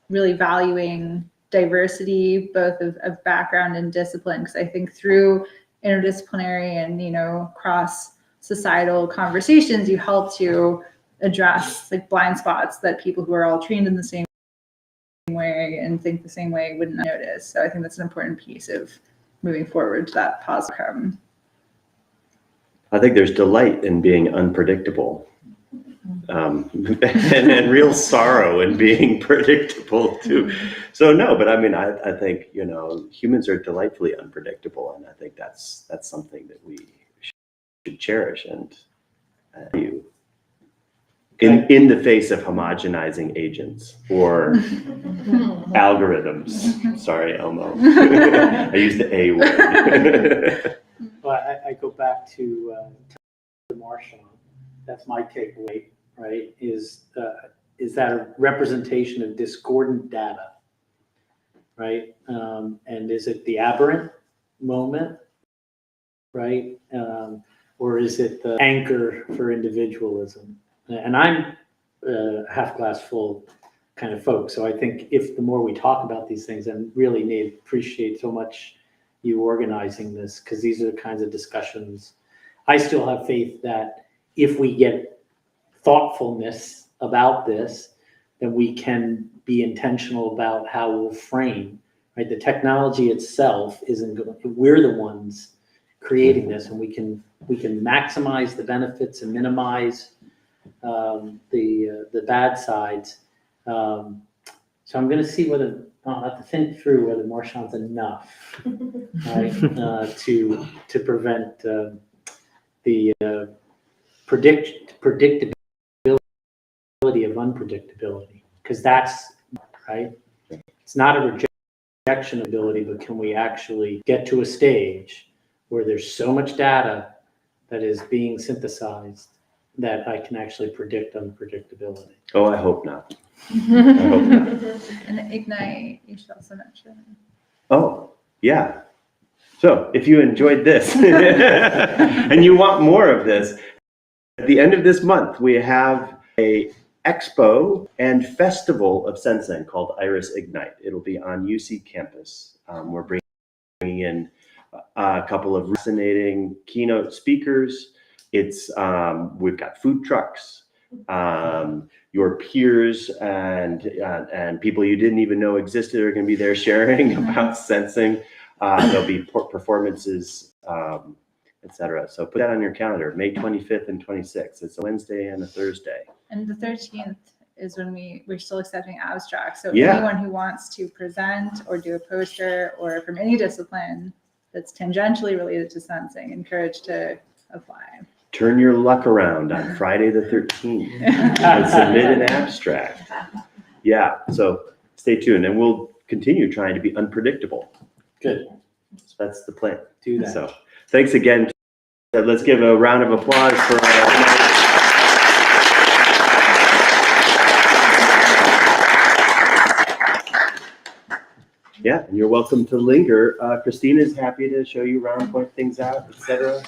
really valuing diversity, both of background and discipline. Because I think through interdisciplinary and, you know, cross societal conversations, you help to address like blind spots that people who are all trained in the same way and think the same way wouldn't notice. So I think that's an important piece of moving forward to that positive outcome. I think there's delight in being unpredictable, and real sorrow in being predictable too. So no, but I mean, I think, you know, humans are delightfully unpredictable, and I think that's something that we should cherish and value in the face of homogenizing agents or algorithms. Sorry, Elmo. I used the A word. Well, I go back to Marshawn. That's my takeaway, right? Is that a representation of discordant data, right? And is it the aberrant moment, right? Or is it the anchor for individualism? And I'm half glass full kind of folk. So I think if the more we talk about these things, and really, Nate, appreciate so much you organizing this, because these are the kinds of discussions. I still have faith that if we get thoughtfulness about this, then we can be intentional about how we'll frame, right? The technology itself isn't going, we're the ones creating this, and we can maximize the benefits and minimize the bad sides. So I'm going to see whether I'll have to think through whether Marshawn's enough, right, to prevent the predictability of unpredictability, because that's right. It's not a rejection ability, but can we actually get to a stage where there's so much data that is being synthesized that I can actually predict unpredictability? Oh, I hope not. I hope not. And Ignite, you should also mention. Oh, yeah. So if you enjoyed this and you want more of this, at the end of this month, we have a expo and festival of sensing called IRiS Ignite. It'll be on UC campus. We're bringing in a couple of fascinating keynote speakers. We've got food trucks. Your peers and people you didn't even know existed are going to be there sharing about sensing. There'll be performances, etc. So put that on your calendar, May 25th and 26th. It's a Wednesday and a Thursday. And the 13th is when we're still accepting abstracts. So Yeah. anyone who wants to present or do a poster or from any discipline that's tangentially related to sensing, encouraged to apply. Turn your luck around on Friday the 13th and submit an abstract. Yeah, so stay tuned, and we'll continue trying to be unpredictable. Good. So that's the plan. Do that. So thanks again. Let's give a round of applause for Yeah, and you're welcome to linger. Christina's happy to show you around, point things out, etc.